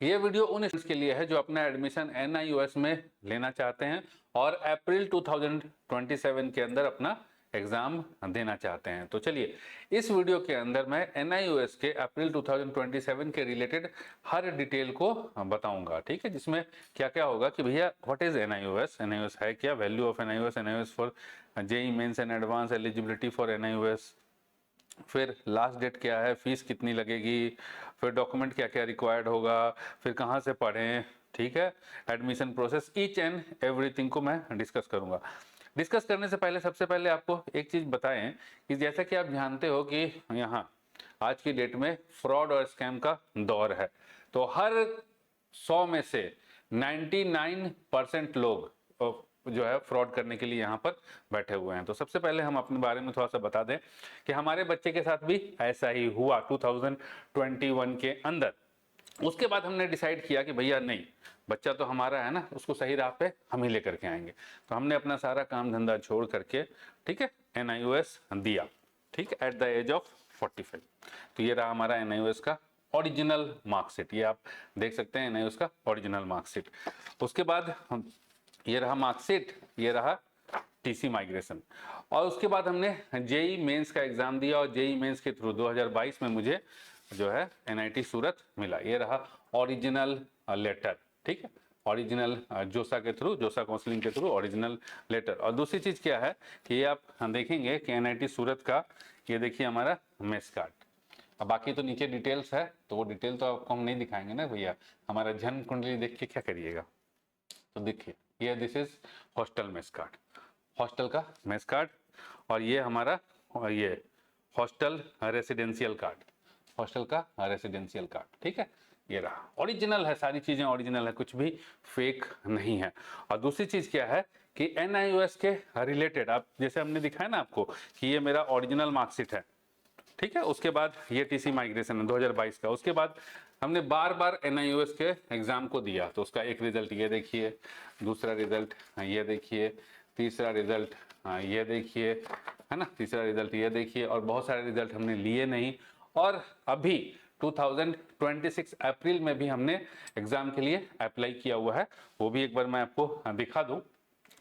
ये वीडियो उन स्टूडेंट्स के लिए है जो अपना एडमिशन NIOS में लेना चाहते हैं और अप्रैल 2027 के अंदर अपना एग्जाम देना चाहते हैं। तो चलिए इस वीडियो के अंदर मैं NIOS के अप्रैल 2027 के रिलेटेड हर डिटेल को बताऊंगा, ठीक है, जिसमें क्या क्या होगा कि भैया व्हाट इज NIOS है क्या, value of NIOS for JEE mains and advance eligibility for NIOS, फिर लास्ट डेट क्या है, फीस कितनी लगेगी, फिर डॉक्यूमेंट क्या क्या रिक्वायर्ड होगा, फिर कहाँ से पढ़ें, ठीक है, admission process, each and everything को मैं डिस्कस करूँगा। डिस्कस करने से पहले सबसे पहले आपको एक चीज़ बताएं कि जैसा कि आप जानते हो कि यहाँ आज की डेट में फ्रॉड और स्कैम का दौर है, तो हर 100 में से 99% लोग जो है फ्रॉड करने के लिए यहाँ पर बैठे हुए हैं। तो सबसे पहले हम अपने बारे में थोड़ा सा बता दें कि हमारे बच्चे के साथ भी ऐसा ही हुआ 2021 के अंदर। उसके बाद हमने डिसाइड किया कि भैया नहीं, बच्चा तो हमारा है ना, उसको सही राह पे हम ही लेकर के आएंगे। तो हमने अपना सारा काम धंधा छोड़ करके, ठीक है, NIOS दिया, ठीक है, एट द एज ऑफ 45। तो ये रहा हमारा NIOS का ओरिजिनल मार्कशीट, ये आप देख सकते हैं NIOS का ओरिजिनल मार्कशीट। उसके बाद हम ये रहा मार्कशीट, ये रहा TC माइग्रेशन, और उसके बाद हमने JEE मेंस का एग्जाम दिया और JEE मेंस के थ्रू 2022 में मुझे जो है NIT सूरत मिला। ये रहा ओरिजिनल लेटर, ठीक है, ओरिजिनल जोसा के थ्रू, जोसा काउंसलिंग के थ्रू ओरिजिनल लेटर। और दूसरी चीज़ क्या है कि ये आप देखेंगे कि NIT सूरत का, ये देखिए हमारा मेस कार्ड। अब बाकी तो नीचे डिटेल्स है, तो वो डिटेल तो आपको हम नहीं दिखाएंगे ना भैया, हमारा जन्म कुंडली देख के क्या करिएगा। तो देखिए ये this is hostel mess card, hostel का मेस कार्ड, और ये हमारा, और ये हॉस्टल रेसिडेंशियल कार्ड, हॉस्टल का रेसिडेंशियल कार्ड, ठीक है, ये रहा ओरिजिनल है, सारी चीजें ओरिजिनल है, कुछ भी फेक नहीं है। और दूसरी चीज क्या है कि NIOS के रिलेटेड, आप जैसे हमने दिखाया ना आपको कि ये मेरा ओरिजिनल मार्कशीट है, ठीक है, उसके बाद ये TC माइग्रेशन है 2022 का, उसके बाद हमने बार बार NIOS के एग्जाम को दिया, तो उसका एक रिजल्ट ये देखिए, दूसरा रिजल्ट ये देखिए, तीसरा रिजल्ट ये देखिए, है ना, तीसरा रिजल्ट ये देखिए, और बहुत सारे रिजल्ट हमने लिए नहीं। और अभी 2026 अप्रैल में भी हमने एग्जाम के लिए अप्लाई किया हुआ है, वो भी एक बार मैं आपको दिखा दूं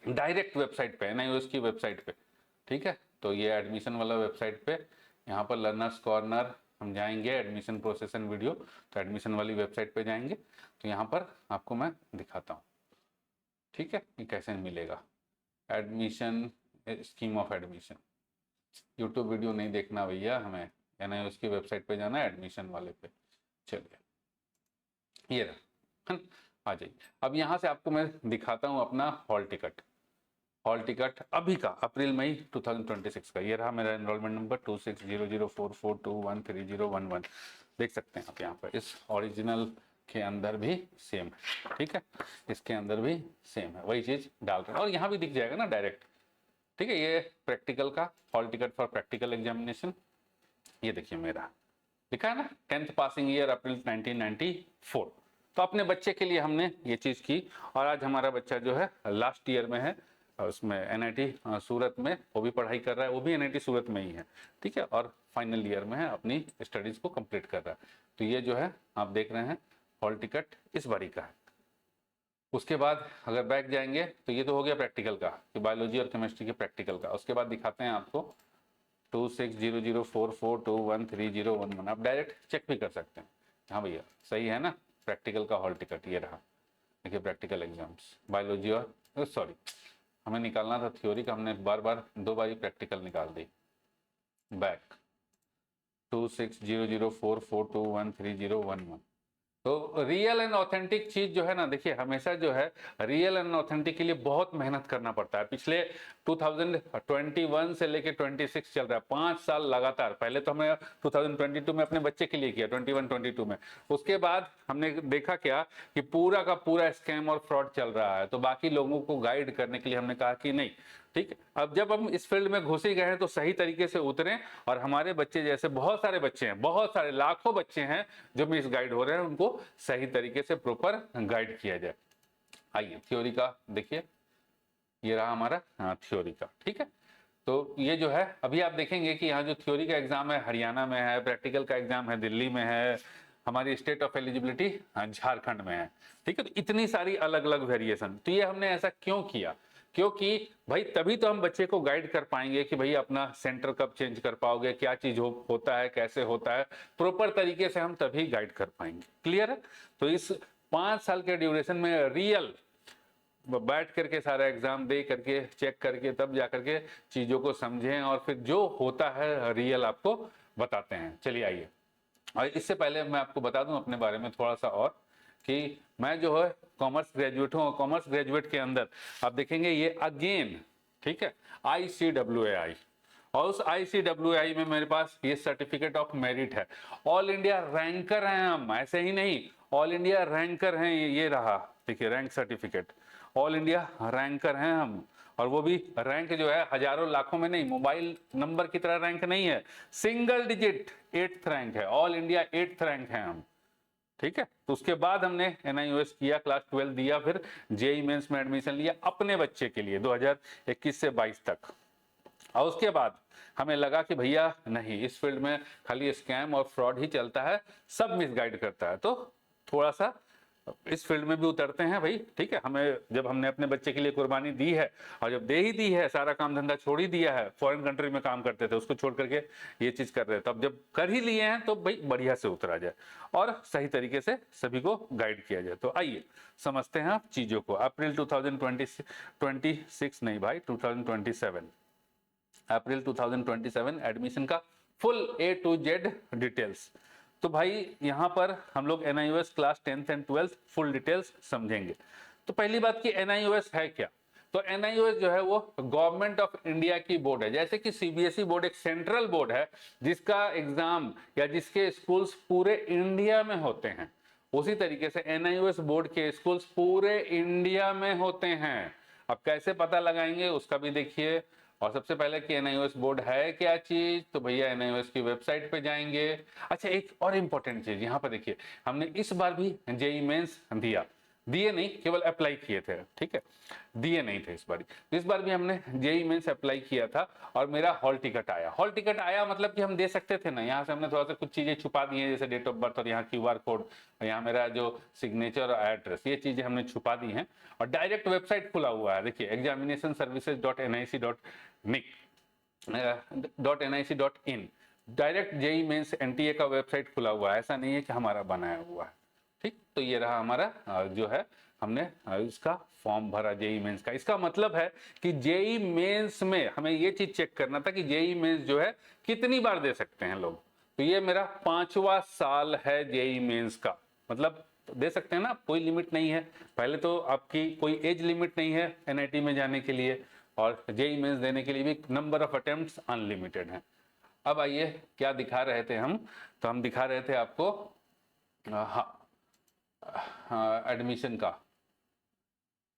डायरेक्ट वेबसाइट पे, NIOS की वेबसाइट पे, ठीक है। तो ये एडमिशन वाला वेबसाइट पे, यहाँ पर लर्नर्स कॉर्नर हम जाएंगे, एडमिशन प्रोसेस एंड वीडियो, तो एडमिशन वाली वेबसाइट पे जाएंगे, तो यहाँ पर आपको मैं दिखाता हूँ, ठीक है, ये कैसे मिलेगा admission, scheme of admission. YouTube video नहीं देखना भैया, हमें NIOS की वेबसाइट पे जाना है, एडमिशन वाले पे। चलिए ये रहा, आ जाइए। अब यहाँ से आपको मैं दिखाता हूँ अपना हॉल टिकट, हॉल टिकट अभी का अप्रैल मई 2026 का। ये रहा मेरा एनरोलमेंट नंबर 260044213011। देख सकते हैं आप यहाँ पर, इस ओरिजिनल के अंदर भी सेम है, ठीक है, इसके अंदर भी सेम है, वही चीज डाल रहे हैं, और यहाँ भी दिख जाएगा ना डायरेक्ट, ठीक है। ये प्रैक्टिकल का hall ticket for practical examination, ये देखिए मेरा लिखा है ना, 10th पासिंग ईयर अप्रैल 1994। तो अपने बच्चे के लिए हमने ये चीज की, और आज हमारा बच्चा जो है लास्ट ईयर में है, उसमें NIT सूरत में वो भी पढ़ाई कर रहा है, वो भी NIT सूरत में ही है, ठीक है, और फाइनल ईयर में है, अपनी स्टडीज को कंप्लीट कर रहा है। तो ये जो है आप देख रहे हैं हॉल टिकट इस बारी का है। उसके बाद अगर बैक जाएंगे तो ये तो हो गया प्रैक्टिकल का, कि बायोलॉजी और केमिस्ट्री के प्रैक्टिकल का। उसके बाद दिखाते हैं आपको 260044213011। आप डायरेक्ट चेक भी कर सकते हैं, हाँ भैया सही है ना, प्रैक्टिकल का हॉल टिकट ये रहा। देखिए प्रैक्टिकल एग्जाम्स बायोलॉजी और सॉरी हमें निकालना था थ्योरी का, हमने बार बार 2 बार प्रैक्टिकल निकाल दी। बैक 260044213011। तो रियल एंड ऑथेंटिक चीज जो है ना, देखिए हमेशा जो है रियल एंड ऑथेंटिक के लिए बहुत मेहनत करना पड़ता है। पिछले 2021 से लेके 26 चल रहा है, 5 साल लगातार। पहले तो हमने 2022 में अपने बच्चे के लिए किया, 21-22 में। उसके बाद हमने देखा क्या कि पूरा का पूरा स्कैम और फ्रॉड चल रहा है, तो बाकी लोगों को गाइड करने के लिए हमने कहा कि नहीं, ठीक है, अब जब हम इस फील्ड में घुस ही गए हैं तो सही तरीके से उतरें, और हमारे बच्चे जैसे बहुत सारे बच्चे हैं, बहुत सारे लाखों बच्चे हैं जो मिस गाइड हो रहे हैं, उनको सही तरीके से प्रॉपर गाइड किया जाए। आइए थ्योरी का देखिए, ये रहा हमारा थ्योरी का, ठीक है। तो ये जो है अभी आप देखेंगे कि यहाँ जो थ्योरी का एग्जाम है हरियाणा में है, प्रैक्टिकल का एग्जाम है दिल्ली में है, हमारी स्टेट ऑफ एलिजिबिलिटी झारखंड में है। ठीक है, तो इतनी सारी अलग अलग वेरिएशन। तो ये हमने ऐसा क्यों किया, क्योंकि भाई तभी तो हम बच्चे को गाइड कर पाएंगे कि भाई अपना सेंटर कब चेंज कर पाओगे, क्या चीज होता है, कैसे होता है, प्रॉपर तरीके से हम तभी गाइड कर पाएंगे। क्लियर है? तो इस 5 साल के ड्यूरेशन में रियल बैठ करके सारा एग्जाम दे करके चेक करके तब जा करके चीजों को समझें और फिर जो होता है रियल आपको बताते हैं। चलिए आइए, और इससे पहले मैं आपको बता दूं अपने बारे में थोड़ा सा और, कि मैं जो है कॉमर्स ग्रेजुएट हूँ, और कॉमर्स ग्रेजुएट के अंदर आप देखेंगे ये अगेन, ठीक है, ICWAI, और उस ICWAI में मेरे पास ये सर्टिफिकेट ऑफ मेरिट है। ऑल इंडिया रैंकर हैं हम, ऐसे ही नहीं, ऑल इंडिया रैंकर हैं। ये रहा, देखिए rank certificate, all India ranker हैं हम। और वो भी रैंक जो है हजारों लाखों में नहीं, मोबाइल नंबर की तरह रैंक नहीं है, सिंगल डिजिट 8th रैंक है, ऑल इंडिया 8th रैंक है हम। ठीक है, तो उसके बाद हमने NIOS किया, क्लास 12 दिया, फिर JEE मेंस में एडमिशन लिया अपने बच्चे के लिए 2021 से 22 तक। और उसके बाद हमें लगा कि भैया नहीं, इस फील्ड में खाली स्कैम और फ्रॉड ही चलता है, सब मिसगाइड करता है, तो थोड़ा सा इस फील्ड में भी उतरते हैं भाई। ठीक है, हमें जब हमने अपने बच्चे के लिए कुर्बानी दी है, और जब दे ही दी है, सारा काम धंधा छोड़ ही दिया है, फॉरेन कंट्री में काम करते थे उसको छोड़ करके ये चीज कर रहे थे, तब जब कर ही लिए हैं तो भाई बढ़िया से उतरा जाए और सही तरीके से सभी को गाइड किया जाए। तो आइए समझते हैं आप चीजों को। अप्रैल 2026 नहीं भाई, 2027, अप्रैल 2027 एडमिशन का full A to Z details. तो भाई यहाँ पर हम लोग NIOS class 10th and 12th full details समझेंगे। तो पहली बात कि NIOS है क्या। तो NIOS जो है वो गवर्नमेंट ऑफ इंडिया की बोर्ड है। जैसे कि CBSE बोर्ड एक सेंट्रल बोर्ड है जिसका एग्जाम या जिसके स्कूल्स पूरे इंडिया में होते हैं, उसी तरीके से NIOS बोर्ड के स्कूल्स पूरे इंडिया में होते हैं। अब कैसे पता लगाएंगे उसका भी देखिए। और सबसे पहले कि NIOS बोर्ड है क्या चीज, तो भैया NIOS की वेबसाइट पे जाएंगे। अच्छा, एक और इंपॉर्टेंट चीज यहाँ पर देखिए, हमने इस बार भी JEE मेंस दिए नहीं, केवल अप्लाई किए थे। ठीक है, दिए नहीं थे इस बार भी हमने JEE मेंस अप्लाई किया था और मेरा हॉल टिकट आया। हॉल टिकट आया मतलब कि हम दे सकते थे ना, यहाँ से हमने थोड़ा सा कुछ चीजें छुपा दी हैं, जैसे डेट ऑफ बर्थ और यहाँ QR कोड और यहाँ मेरा जो सिग्नेचर और एड्रेस, ये चीजें हमने छुपा दी हैं। और डायरेक्ट वेबसाइट खुला हुआ है, देखिए examinationservices.nic.nic.in, direct JEE mains NTA का वेबसाइट खुला हुआ है, ऐसा नहीं है कि हमारा बनाया हुआ है। ठीक, तो ये रहा हमारा जो है, हमने इसका फॉर्म भरा JEE मेंस का। इसका मतलब है कि JEE मेंस में हमें ये चीज चेक करना था कि JEE मेंस जो है कितनी बार दे सकते हैं लोग। तो ये मेरा 5वां साल है JEE मेंस का, मतलब दे सकते हैं ना, कोई लिमिट नहीं है। पहले तो आपकी कोई एज लिमिट नहीं है NIT में जाने के लिए, और JEE मेंस देने के लिए भी नंबर ऑफ अटेम्प्ट्स अनलिमिटेड है। अब आइए क्या दिखा रहे थे हम, तो हम दिखा रहे थे आपको एडमिशन का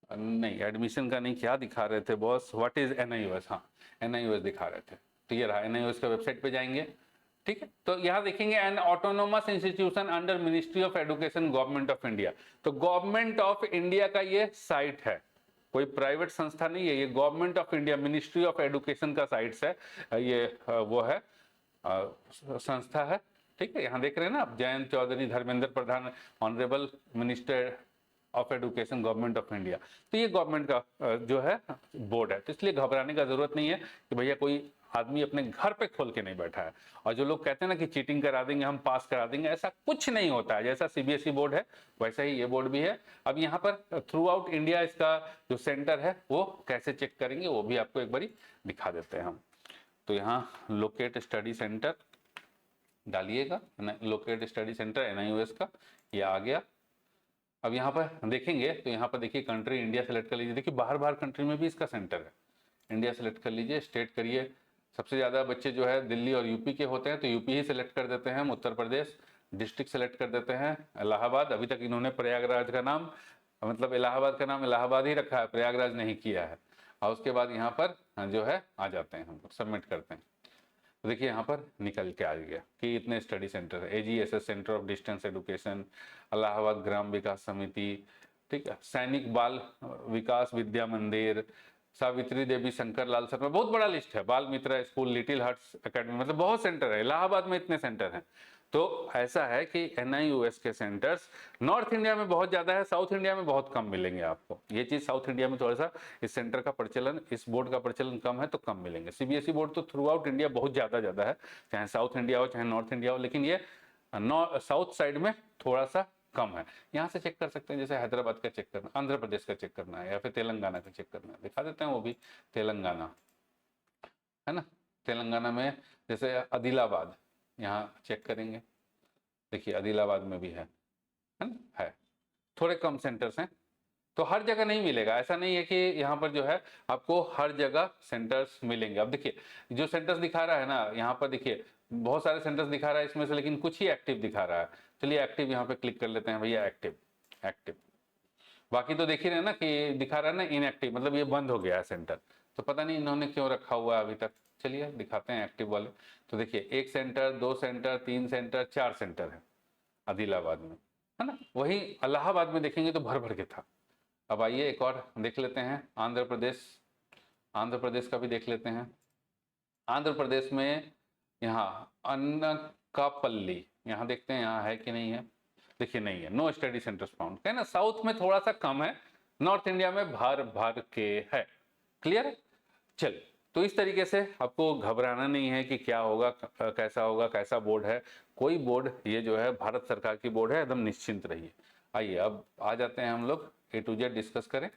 नहीं, एडमिशन का नहीं, क्या दिखा रहे थे बॉस, व्हाट इज NIOS, हाँ NIOS दिखा रहे थे। तो ये रहा, NIOS का वेबसाइट पे जाएंगे। ठीक है, तो यहाँ देखेंगे N autonomous institution under ministry of education government of India. तो गवर्नमेंट ऑफ इंडिया का ये साइट है, कोई प्राइवेट संस्था नहीं है, ये government of India ministry of education का साइट्स है, ये वो है संस्था है। ठीक है, यहाँ देख रहे हैं ना आप, Jayant Chaudhary, Dharmendra Pradhan, honourable minister of education government of India. तो ये गवर्नमेंट का जो है बोर्ड है, तो इसलिए घबराने का जरूरत नहीं है कि भैया कोई आदमी अपने घर पे खोल के नहीं बैठा है। और जो लोग कहते हैं ना कि चीटिंग करा देंगे, हम पास करा देंगे, ऐसा कुछ नहीं होता है। जैसा CBSE बोर्ड है वैसा ही ये बोर्ड भी है। अब यहाँ पर थ्रू आउट इंडिया इसका जो सेंटर है वो कैसे चेक करेंगे वो भी आपको एक बारी दिखा देते हैं हम। तो यहाँ लोकेट स्टडी सेंटर डालिएगा, लोकेट स्टडी सेंटर NIOS का, ये आ गया। अब यहाँ पर देखेंगे तो यहाँ पर देखिए कंट्री इंडिया सेलेक्ट कर लीजिए। देखिए बाहर कंट्री में भी इसका सेंटर है, इंडिया सेलेक्ट कर लीजिए, स्टेट करिए। सबसे ज़्यादा बच्चे जो है दिल्ली और यूपी के होते हैं, तो यूपी ही सिलेक्ट कर देते हैं हम। उत्तर प्रदेश डिस्ट्रिक्ट सेलेक्ट कर देते हैं, इलाहाबाद। अभी तक इन्होंने प्रयागराज का नाम, मतलब इलाहाबाद का नाम इलाहाबाद ही रखा है, प्रयागराज नहीं किया है। और उसके बाद यहाँ पर जो है आ जाते हैं, हम सबमिट करते हैं। तो देखिए यहाँ पर निकल के आ गया कि इतने स्टडी सेंटर है, AGSS centre of distance education, Allahabad Gram Vikas Samiti, ठीक है, सैनिक बाल विकास विद्या मंदिर, सावित्री देवी शंकर लाल शर्मा, बहुत बड़ा लिस्ट है, बाल मित्रा स्कूल, लिटिल हार्ट्स एकेडमी, मतलब बहुत सेंटर है। इलाहाबाद में इतने सेंटर हैं। तो ऐसा है कि NIOS के सेंटर्स नॉर्थ इंडिया में बहुत ज़्यादा है, साउथ इंडिया में बहुत कम मिलेंगे आपको। ये चीज़ साउथ इंडिया में थोड़ा सा इस सेंटर का प्रचलन, इस बोर्ड का प्रचलन कम है, तो कम मिलेंगे। CBSE बोर्ड तो थ्रू आउट इंडिया बहुत ज़्यादा है, चाहे साउथ इंडिया हो चाहे नॉर्थ इंडिया हो, लेकिन ये साउथ साइड में थोड़ा सा कम है। यहाँ से चेक कर सकते हैं, जैसे हैदराबाद का चेक करना, आंध्र प्रदेश का चेक करना है, या फिर तेलंगाना का चेक करना है, दिखा देते हैं वो भी। तेलंगाना है ना, तेलंगाना में जैसे आदिलाबाद, यहाँ चेक करेंगे, देखिए आदिलाबाद में भी है ना, है। थोड़े कम सेंटर्स हैं, तो हर जगह नहीं मिलेगा, ऐसा नहीं है कि यहाँ पर जो है आपको हर जगह सेंटर्स मिलेंगे। अब देखिए जो सेंटर्स दिखा रहा है ना, यहाँ पर देखिए बहुत सारे सेंटर्स दिखा रहा है इसमें से, लेकिन कुछ ही एक्टिव दिखा रहा है। चलिए एक्टिव यहाँ पे क्लिक कर लेते हैं भैया, एक्टिव एक्टिव। बाकी तो देख ही रहे ना कि दिखा रहा है ना इनएक्टिव, मतलब ये बंद हो गया है सेंटर, तो पता नहीं इन्होंने क्यों रखा हुआ है अभी तक। चलिए दिखाते हैं एक्टिव वाले। तो देखिए 1 सेंटर, 2 सेंटर, 3 सेंटर, 4 सेंटर है आदिलाबाद में, है ना। वही इलाहाबाद में देखेंगे तो भर भर के था। अब आइए एक और देख लेते हैं, आंध्र प्रदेश, आंध्र प्रदेश का भी देख लेते हैं। आंध्र प्रदेश में यहाँ अनकापल्ली, यहाँ देखते हैं यहाँ है कि नहीं है। देखिए नहीं है, नो स्टडी सेंटर्स फाउंड, है ना। साउथ में थोड़ा सा कम है, नॉर्थ इंडिया में भर भर के है। क्लियर है। चलिए, तो इस तरीके से आपको घबराना नहीं है कि क्या होगा, कैसा बोर्ड है। कोई बोर्ड, ये जो है भारत सरकार की बोर्ड है, एकदम निश्चिंत रहिए। आइए अब आ जाते हैं हम लोग A to Z डिस्कस करें।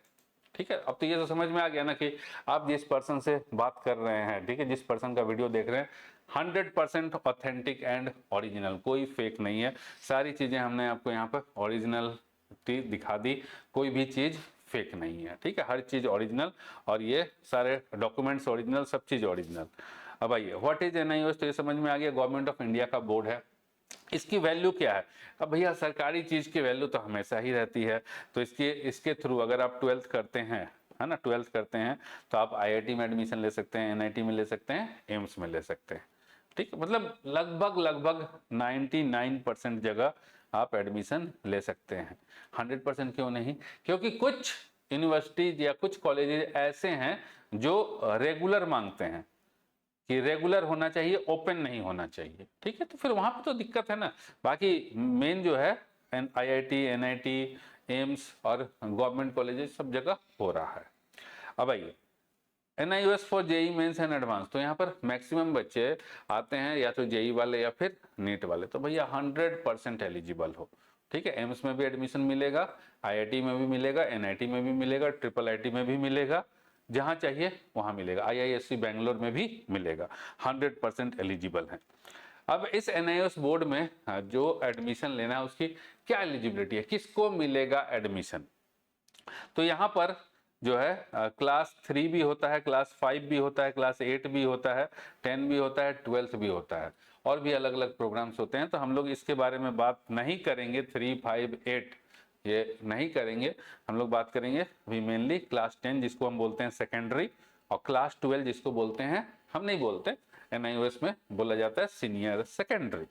ठीक है, अब तो ये तो समझ में आ गया ना कि आप जिस पर्सन से बात कर रहे हैं, ठीक है, जिस पर्सन का वीडियो देख रहे हैं, 100% ऑथेंटिक एंड ओरिजिनल, कोई फेक नहीं है। सारी चीज़ें हमने आपको यहाँ पर ओरिजिनल दिखा दी, कोई भी चीज़ फेक नहीं है। ठीक है, हर चीज़ ओरिजिनल, और ये सारे डॉक्यूमेंट्स ओरिजिनल, सब चीज़ ओरिजिनल। अब आइए, व्हाट इज NIOS, तो ये समझ में आ गया, गवर्नमेंट ऑफ इंडिया का बोर्ड है। इसकी वैल्यू क्या है? अब भैया सरकारी चीज़ की वैल्यू तो हमेशा ही रहती है, तो इसके थ्रू अगर आप 12th करते हैं, है ना, 12th करते हैं, तो आप IIT में एडमिशन ले सकते हैं, NIT में ले सकते हैं, एम्स में ले सकते हैं। ठीक है, मतलब लगभग 99% जगह आप एडमिशन ले सकते हैं। 100% क्यों नहीं? क्योंकि कुछ यूनिवर्सिटीज या कुछ कॉलेजेस ऐसे हैं जो रेगुलर मांगते हैं कि रेगुलर होना चाहिए, ओपन नहीं होना चाहिए। ठीक है, तो फिर वहां पे तो दिक्कत है ना। बाकी मेन जो है IIT, NIT, एम्स और गवर्नमेंट कॉलेजेस सब जगह हो रहा है। अब आइए, NIOS for JEE mains and advance, तो यहाँ पर मैक्सिमम बच्चे आते हैं या तो JEE वाले या फिर नीट वाले, तो भैया 100% एलिजिबल हो। ठीक है, एम्स में भी एडमिशन मिलेगा, IIT में भी मिलेगा, NIT में भी मिलेगा, IIIT में भी मिलेगा, जहां चाहिए वहां मिलेगा, IISc बैंगलोर में भी मिलेगा, 100% एलिजिबल है। अब इस NIOS बोर्ड में जो एडमिशन लेना है उसकी क्या एलिजिबिलिटी है, किसको मिलेगा एडमिशन? तो यहाँ पर जो है क्लास 3 भी होता है, क्लास 5 भी होता है, क्लास 8 भी होता है, 10 भी होता है, 12th भी होता है, और भी अलग अलग प्रोग्राम्स होते हैं। तो हम लोग इसके बारे में बात नहीं करेंगे, 3, 5, 8 ये नहीं करेंगे। हम लोग बात करेंगे अभी मेनली क्लास 10 जिसको हम बोलते हैं सेकेंडरी, और क्लास 12 जिसको बोलते हैं, हम नहीं बोलते, NIOS में बोला जाता है सीनियर सेकेंडरी।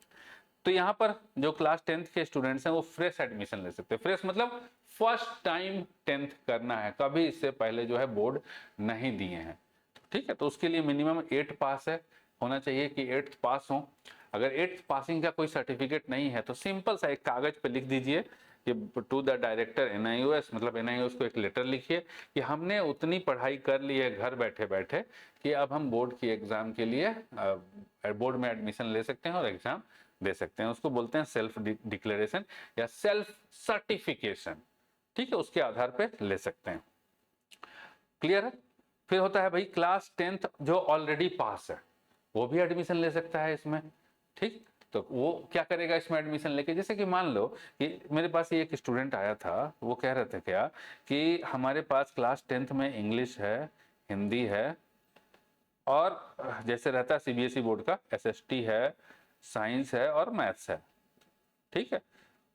तो यहाँ पर जो क्लास 10th के स्टूडेंट्स हैं वो फ्रेश एडमिशन ले सकते हैं। फ्रेश मतलब फर्स्ट टाइम 10th करना है, कभी इससे पहले जो है बोर्ड नहीं दिए हैं। ठीक है, तो उसके लिए मिनिमम 8 पास है, होना चाहिए कि 8th पास हो। अगर 8th पासिंग का कोई सर्टिफिकेट नहीं है तो सिंपल सा एक कागज पे लिख दीजिए कि टू द डायरेक्टर NIOS, मतलब NIOS को एक लेटर लिखिए कि हमने उतनी पढ़ाई कर ली है घर बैठे बैठे कि अब हम बोर्ड की एग्जाम के लिए बोर्ड में एडमिशन ले सकते हैं और एग्जाम दे सकते हैं। उसको बोलते हैं सेल्फ डिक्लेरेशन या सेल्फ सर्टिफिकेशन। ठीक है, उसके आधार पे ले सकते हैं। क्लियर है। फिर होता है भाई क्लास 10th जो ऑलरेडी पास है वो भी एडमिशन ले सकता है इसमें। ठीक, तो वो क्या करेगा इसमें एडमिशन लेके? जैसे कि मान लो कि मेरे पास ये एक स्टूडेंट आया था, वो कह रहे थे क्या कि हमारे पास क्लास 10th में इंग्लिश है, हिंदी है, और जैसे रहता है CBSE बोर्ड का SST है, साइंस है और मैथ्स है। ठीक है,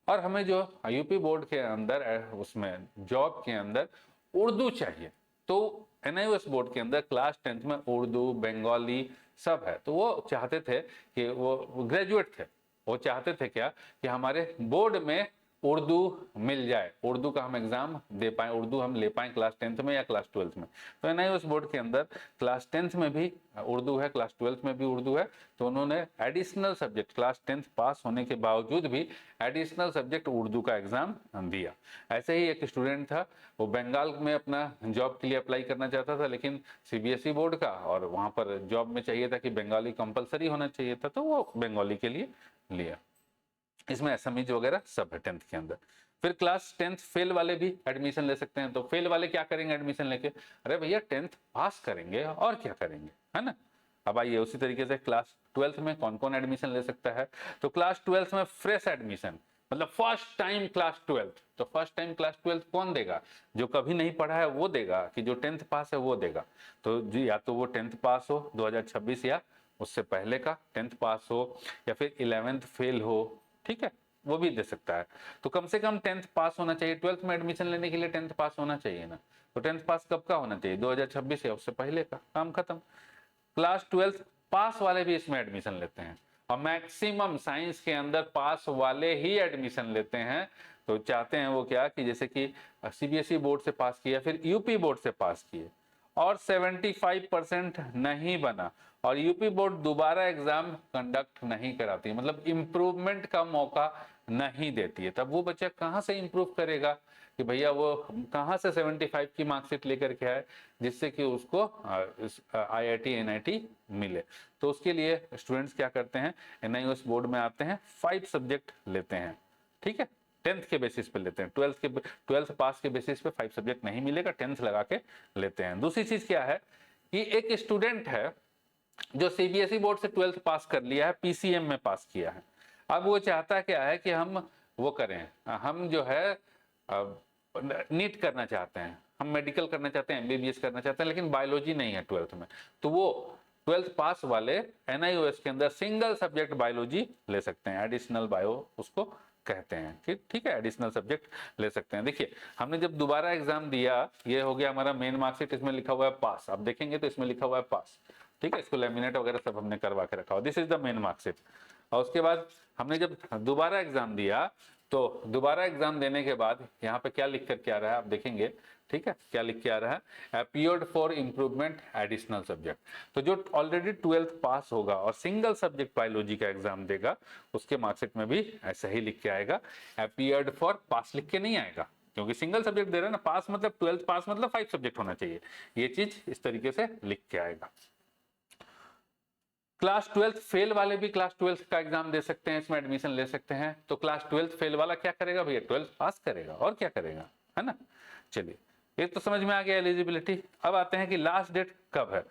और हमें जो UP बोर्ड के अंदर उसमें जॉब के अंदर उर्दू चाहिए, तो NIOS बोर्ड के अंदर क्लास 10th में उर्दू, बंगाली सब है। तो वो चाहते थे कि वो ग्रेजुएट थे, वो चाहते थे क्या कि हमारे बोर्ड में उर्दू मिल जाए, उर्दू का हम एग्जाम दे पाए, उर्दू हम ले पाए क्लास 10th में या क्लास 12th में। तो एनआईओएस बोर्ड के अंदर क्लास 10th में भी उर्दू है, क्लास 12th में भी उर्दू है, तो उन्होंने एडिशनल सब्जेक्ट क्लास 10th पास होने के बावजूद भी एडिशनल सब्जेक्ट उर्दू का एग्जाम दिया। ऐसे ही एक स्टूडेंट था, वो बंगाल में अपना जॉब के लिए अप्लाई करना चाहता था, लेकिन सीबीएसई बोर्ड का और वहाँ पर जॉब में चाहिए था कि बंगाली कंपलसरी होना चाहिए था, तो वो बंगाली के लिए लिया। इसमें एसएमईज वगैरह सब है 10th के अंदर। फिर क्लास 10th फेल वाले भी एडमिशन ले सकते हैं। तो फेल वाले क्या करेंगे एडमिशन लेके? अरे भैया 10th पास करेंगे और क्या करेंगे, है ना। अब आइए उसी तरीके से क्लास 12th में कौन कौन एडमिशन ले सकता है? तो क्लास 12th में फ्रेश एडमिशन, मतलब फर्स्ट टाइम क्लास 12th। तो फर्स्ट टाइम क्लास 12th कौन देगा? जो कभी नहीं पढ़ा है वो देगा, कि जो 10th पास है वो देगा। तो जी, या तो वो 10th पास हो 2026 या उससे पहले का 10th पास हो, या फिर 11th फेल हो, ठीक है, वो भी दे सकता है। तो कम से कम 10th पास होना चाहिए। 12th में एडमिशन लेने के लिए 10th पास होना चाहिए ना। तो 10th पास कब का होना चाहिए? 2026 या उससे पहले का, काम खत्म। क्लास 12th पास वाले भी इसमें एडमिशन लेते हैं, और मैक्सिमम साइंस के अंदर पास वाले ही एडमिशन लेते हैं। तो चाहते हैं वो क्या, कि जैसे कि सीबीएसई बोर्ड से पास किया, फिर यूपी बोर्ड से पास किए और 75% नहीं बना, और यूपी बोर्ड दोबारा एग्जाम कंडक्ट नहीं कराती, मतलब इम्प्रूवमेंट का मौका नहीं देती है। तब वो बच्चा कहाँ से इम्प्रूव करेगा, कि भैया वो कहाँ से 75 की मार्कशीट लेकर के आए जिससे कि उसको आईआईटी एनआईटी मिले। तो उसके लिए स्टूडेंट्स क्या करते हैं, एनआईओएस बोर्ड में आते हैं, 5 सब्जेक्ट लेते हैं, ठीक है, 10th के बेसिस पे लेते हैं। 12th पास के बेसिस पे 5 सब्जेक्ट नहीं मिलेगा, 10th लगा के लेते हैं। दूसरी चीज क्या है, कि एक स्टूडेंट है जो सीबीएसई बोर्ड से 12th पास कर लिया है, पीसीएम में पास किया है। अब वो चाहता क्या है कि हम वो करें, हम जो है नीट करना चाहते हैं, हम मेडिकल करना चाहते हैं, एमबीबीएस करना चाहते हैं, लेकिन बायोलॉजी नहीं है 12th में। तो वो 12th पास वाले एनआईओएस के अंदर सिंगल सब्जेक्ट बायोलॉजी ले सकते हैं, एडिशनल बायो उसको कहते हैं, ठीक है, एडिशनल सब्जेक्ट ले सकते हैं। देखिए हमने जब दोबारा एग्जाम दिया, ये हो गया हमारा मेन मार्कशीट, इसमें लिखा हुआ है पास, आप देखेंगे तो इसमें लिखा हुआ है पास, ठीक है, इसको लेमिनेट वगैरह सब हमने करवा के रखा हुआ, this is the main marksheet. और उसके बाद हमने जब दोबारा एग्जाम दिया, तो दोबारा एग्जाम देने के बाद यहाँ पे क्या लिख कर के आ रहा है आप देखेंगे, ठीक है, क्या लिख के आ रहा है, appeared for improvement additional subject. तो जो ऑलरेडी 12th पास होगा और सिंगल सब्जेक्ट बायोलॉजी का एग्जाम देगा, उसके मार्कशीट में भी ऐसा ही लिख के आएगा, अपीयर्ड फॉर, पास लिख के नहीं आएगा, क्योंकि सिंगल सब्जेक्ट दे रहा है ना, पास मतलब 12th पास मतलब 5 सब्जेक्ट होना चाहिए, ये चीज इस तरीके से लिख के आएगा। क्लास 12th फेल वाले भी क्लास 12th का एग्जाम दे सकते हैं, इसमें एडमिशन ले सकते हैं। तो क्लास 12th फेल वाला क्या करेगा भैया, 12th पास करेगा और क्या करेगा, है ना। चलिए ये तो समझ में आ गया एलिजिबिलिटी। अब आते हैं कि लास्ट डेट कब है।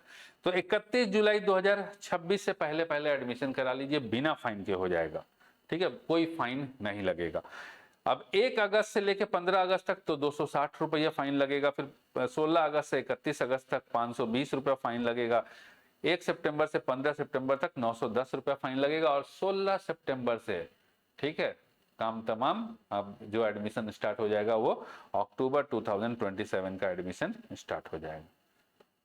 तो 31 जुलाई 2026 से पहले पहले एडमिशन करा लीजिए, बिना फाइन के हो जाएगा, ठीक है, कोई फाइन नहीं लगेगा। अब 1 अगस्त से लेकर 15 अगस्त तक तो 260 रुपया फाइन लगेगा, फिर 16 अगस्त से 31 अगस्त तक 520 रुपया फाइन लगेगा, 1 सितंबर से 15 सितंबर तक 910 रुपया फाइन लगेगा, और 16 सितंबर से, ठीक है, काम तमाम। अब जो एडमिशन स्टार्ट हो जाएगा वो अक्टूबर 2027 का एडमिशन स्टार्ट हो जाएगा।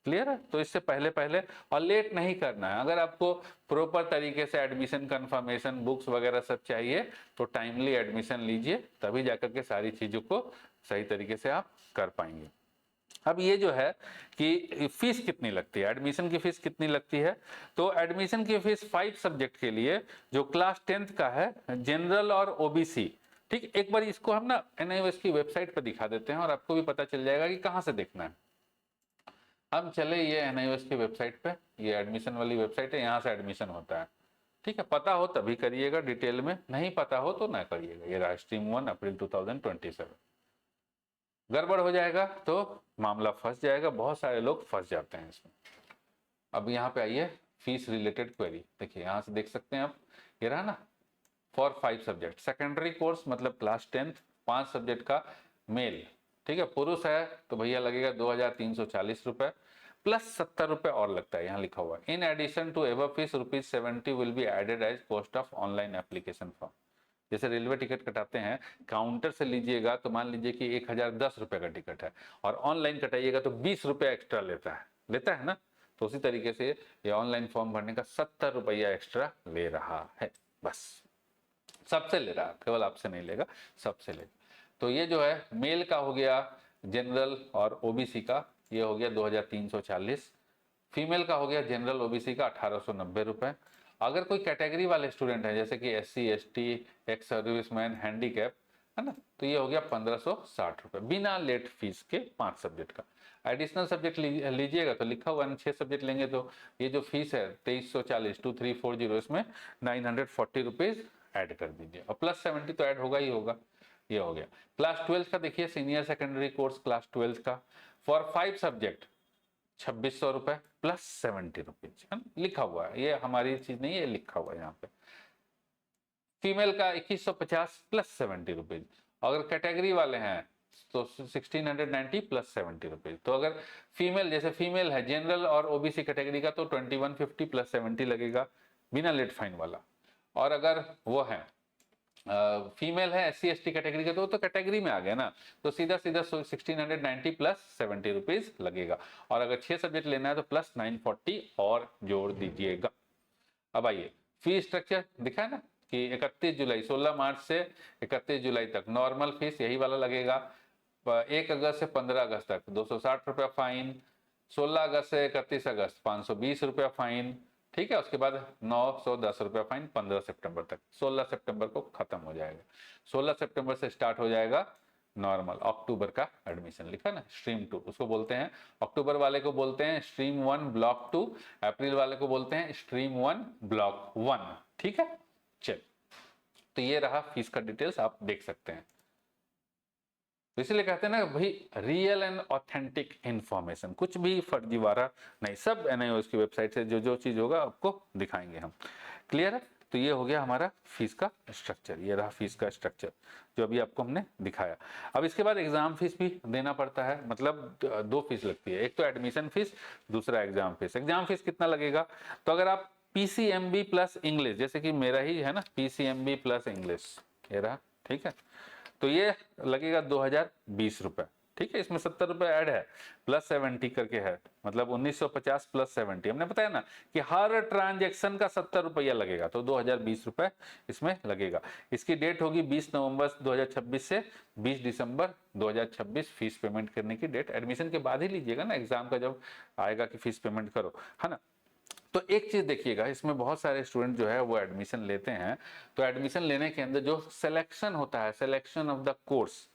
क्लियर है। तो इससे पहले पहले और लेट नहीं करना है। अगर आपको प्रॉपर तरीके से एडमिशन कंफर्मेशन बुक्स वगैरह सब चाहिए तो टाइमली एडमिशन लीजिए, तभी जाकर के सारी चीजों को सही तरीके से आप कर पाएंगे। अब ये जो है कि फीस कितनी लगती है, एडमिशन की फीस कितनी लगती है, तो एडमिशन की फीस 5 सब्जेक्ट के लिए जो क्लास 10th का है, जनरल और ओबीसी, ठीक, एक बार इसको हम ना एनआईओएस की वेबसाइट पर दिखा देते हैं और आपको भी पता चल जाएगा कि कहाँ से देखना है। हम चले ये एनआईओएस की वेबसाइट पे, ये एडमिशन वाली वेबसाइट है, यहाँ से एडमिशन होता है, ठीक है, पता हो तभी करिएगा डिटेल में, नहीं पता हो तो ना करिएगा। ये रहा स्ट्रीम 1 अप्रैल 2027। गड़बड़ हो जाएगा तो मामला फंस जाएगा, बहुत सारे लोग फंस जाते हैं इसमें। अब यहाँ पे आइए फीस रिलेटेड क्वेरी, देखिए यहाँ से देख सकते हैं आप, ये रहा ना, फॉर 5 सब्जेक्ट सेकेंडरी कोर्स मतलब क्लास 10th 5 सब्जेक्ट का मेल, ठीक है, पुरुष है तो भैया लगेगा 2340 रुपए प्लस 70 रुपए और लगता है, यहाँ लिखा हुआ है in addition to above fees ₹70 will be added as cost of online application form. जैसे रेलवे टिकट कटाते हैं, काउंटर से लीजिएगा तो मान लीजिए कि 1010 रुपए का टिकट है, और ऑनलाइन कटाइएगा तो 20 रुपए एक्स्ट्रा लेता है ना। तो उसी तरीके से ये ऑनलाइन फॉर्म भरने का 70 रुपया एक्स्ट्रा ले रहा है, बस सबसे ले रहा, केवल आपसे नहीं लेगा, सबसे लेगा। तो ये जो है मेल का हो गया जनरल और ओबीसी का, ये हो गया 2340। फीमेल का हो गया जनरल ओबीसी का 1890 रुपए। अगर कोई कैटेगरी वाले स्टूडेंट है जैसे कि SC ST, ex serviceman, handicap, है ना, तो ये हो गया 1560 रुपए बिना लेट फीस के 5 सब्जेक्ट का। एडिशनल सब्जेक्ट लीजिएगा तो लिखा हुआ है 6 सब्जेक्ट लेंगे तो ये जो फीस है 2340 2340, इसमें 940 रुपीज ऐड कर दीजिए और प्लस 70 तो ऐड होगा ही होगा। ये हो गया। क्लास 12 का देखिए, सीनियर सेकेंडरी कोर्स क्लास 12 का फॉर 5 सब्जेक्ट 2600 रुपए प्लस 70 रुपीज, लिखा हुआ है, ये हमारी चीज नहीं है, लिखा हुआ है यहाँ पे। फीमेल का 2150 प्लस 70 रुपीज। अगर कैटेगरी वाले हैं तो 1690 प्लस 70 रुपीज। तो अगर फीमेल, जैसे फीमेल है जनरल और ओबीसी कैटेगरी का तो 2150 प्लस 70 लगेगा बिना लेट फाइन वाला। और अगर वो है फीमेल है एससी एसटी कैटेगरी का तो कैटेगरी में आ गया ना, तो सीधा सीधा 1690 प्लस 70 रुपीज लगेगा। और अगर 6 सब्जेक्ट लेना है तो प्लस 940 और जोड़ दीजिएगा। अब आइए फी स्ट्रक्चर दिखा है ना कि 31 जुलाई 16 मार्च से 31 जुलाई तक नॉर्मल फीस यही वाला लगेगा। 1 अगस्त से 15 अगस्त तक 260 रुपया फाइन, 16 अगस्त से 31 अगस्त 520 रुपया फाइन, ठीक है। उसके बाद 910 रुपया फाइन 15 सितंबर तक, 16 सितंबर को खत्म हो जाएगा। 16 सितंबर से स्टार्ट हो जाएगा नॉर्मल अक्टूबर का एडमिशन, लिखा ना स्ट्रीम 2 उसको बोलते हैं। अक्टूबर वाले को बोलते हैं स्ट्रीम 1 ब्लॉक 2, अप्रैल वाले को बोलते हैं स्ट्रीम 1 ब्लॉक 1, ठीक है। चल, तो ये रहा फीस का डिटेल्स, आप देख सकते हैं। तो इसलिए कहते हैं ना भाई, रियल एंड ऑथेंटिक इंफॉर्मेशन, कुछ भी फर्जीवाड़ा नहीं, सब एनआईओएस की वेबसाइट से जो जो चीज होगा आपको दिखाएंगे हम। क्लियर है? तो ये हो गया हमारा फीस का स्ट्रक्चर, ये रहा फीस का स्ट्रक्चर जो अभी आपको हमने दिखाया। अब इसके बाद एग्जाम फीस भी देना पड़ता है, मतलब 2 फीस लगती है, एक तो एडमिशन फीस, दूसरा एग्जाम फीस। एग्जाम फीस कितना लगेगा? तो अगर आप पीसीएमबी प्लस इंग्लिश, जैसे कि मेरा ही है ना पीसीएमबी प्लस इंग्लिश, ये रहा, ठीक है, तो ये लगेगा 2020 रुपए, ठीक है। इसमें 70 रुपए ऐड है, प्लस 70 करके है, मतलब 1950 प्लस 70। हमने बताया ना कि हर ट्रांजैक्शन का 70 रुपया लगेगा, तो 2020 रुपए इसमें लगेगा। इसकी डेट होगी 20 नवंबर 2026 से 20 दिसंबर 2026, फीस पेमेंट करने की डेट। एडमिशन के बाद ही लीजिएगा ना, एग्जाम का जब आएगा कि फीस पेमेंट करो, है ना। तो एक चीज देखिएगा, इसमें बहुत सारे स्टूडेंट जो है वो एडमिशन लेते हैं, तो एडमिशन लेने के अंदर जो सिलेक्शन होता है, सिलेक्शन ऑफ द कोर्स,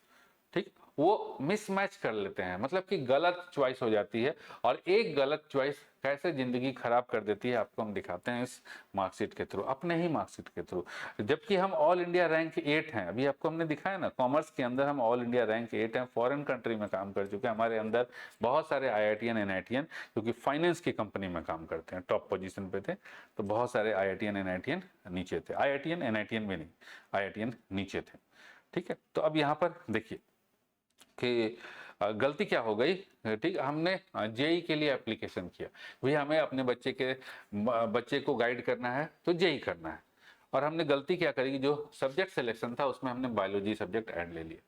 ठीक, वो मिसमैच कर लेते हैं, मतलब कि गलत चॉइस हो जाती है। और एक गलत चॉइस कैसे जिंदगी खराब कर देती है आपको हम दिखाते हैं इस मार्कशीट के थ्रू, अपने ही मार्कशीट के थ्रू। जबकि हम ऑल इंडिया रैंक 8 हैं, अभी आपको हमने दिखाया ना, कॉमर्स के अंदर हम ऑल इंडिया रैंक 8 हैं, फॉरेन कंट्री में काम कर चुके हैं। हमारे अंदर बहुत सारे IITian NITian क्योंकि फाइनेंस की कंपनी में काम करते हैं, टॉप पोजीशन पे थे, तो बहुत सारे IITian NITian नीचे थे, IITian NITian में नहीं, IITian नीचे थे, ठीक है। तो अब यहाँ पर देखिए कि गलती क्या हो गई, ठीक, हमने जेई के लिए एप्लीकेशन किया, भैया हमें अपने बच्चे को गाइड करना है तो जेई करना है, और हमने गलती क्या करी कि जो सब्जेक्ट सिलेक्शन था उसमें हमने बायोलॉजी सब्जेक्ट ऐड ले लिया।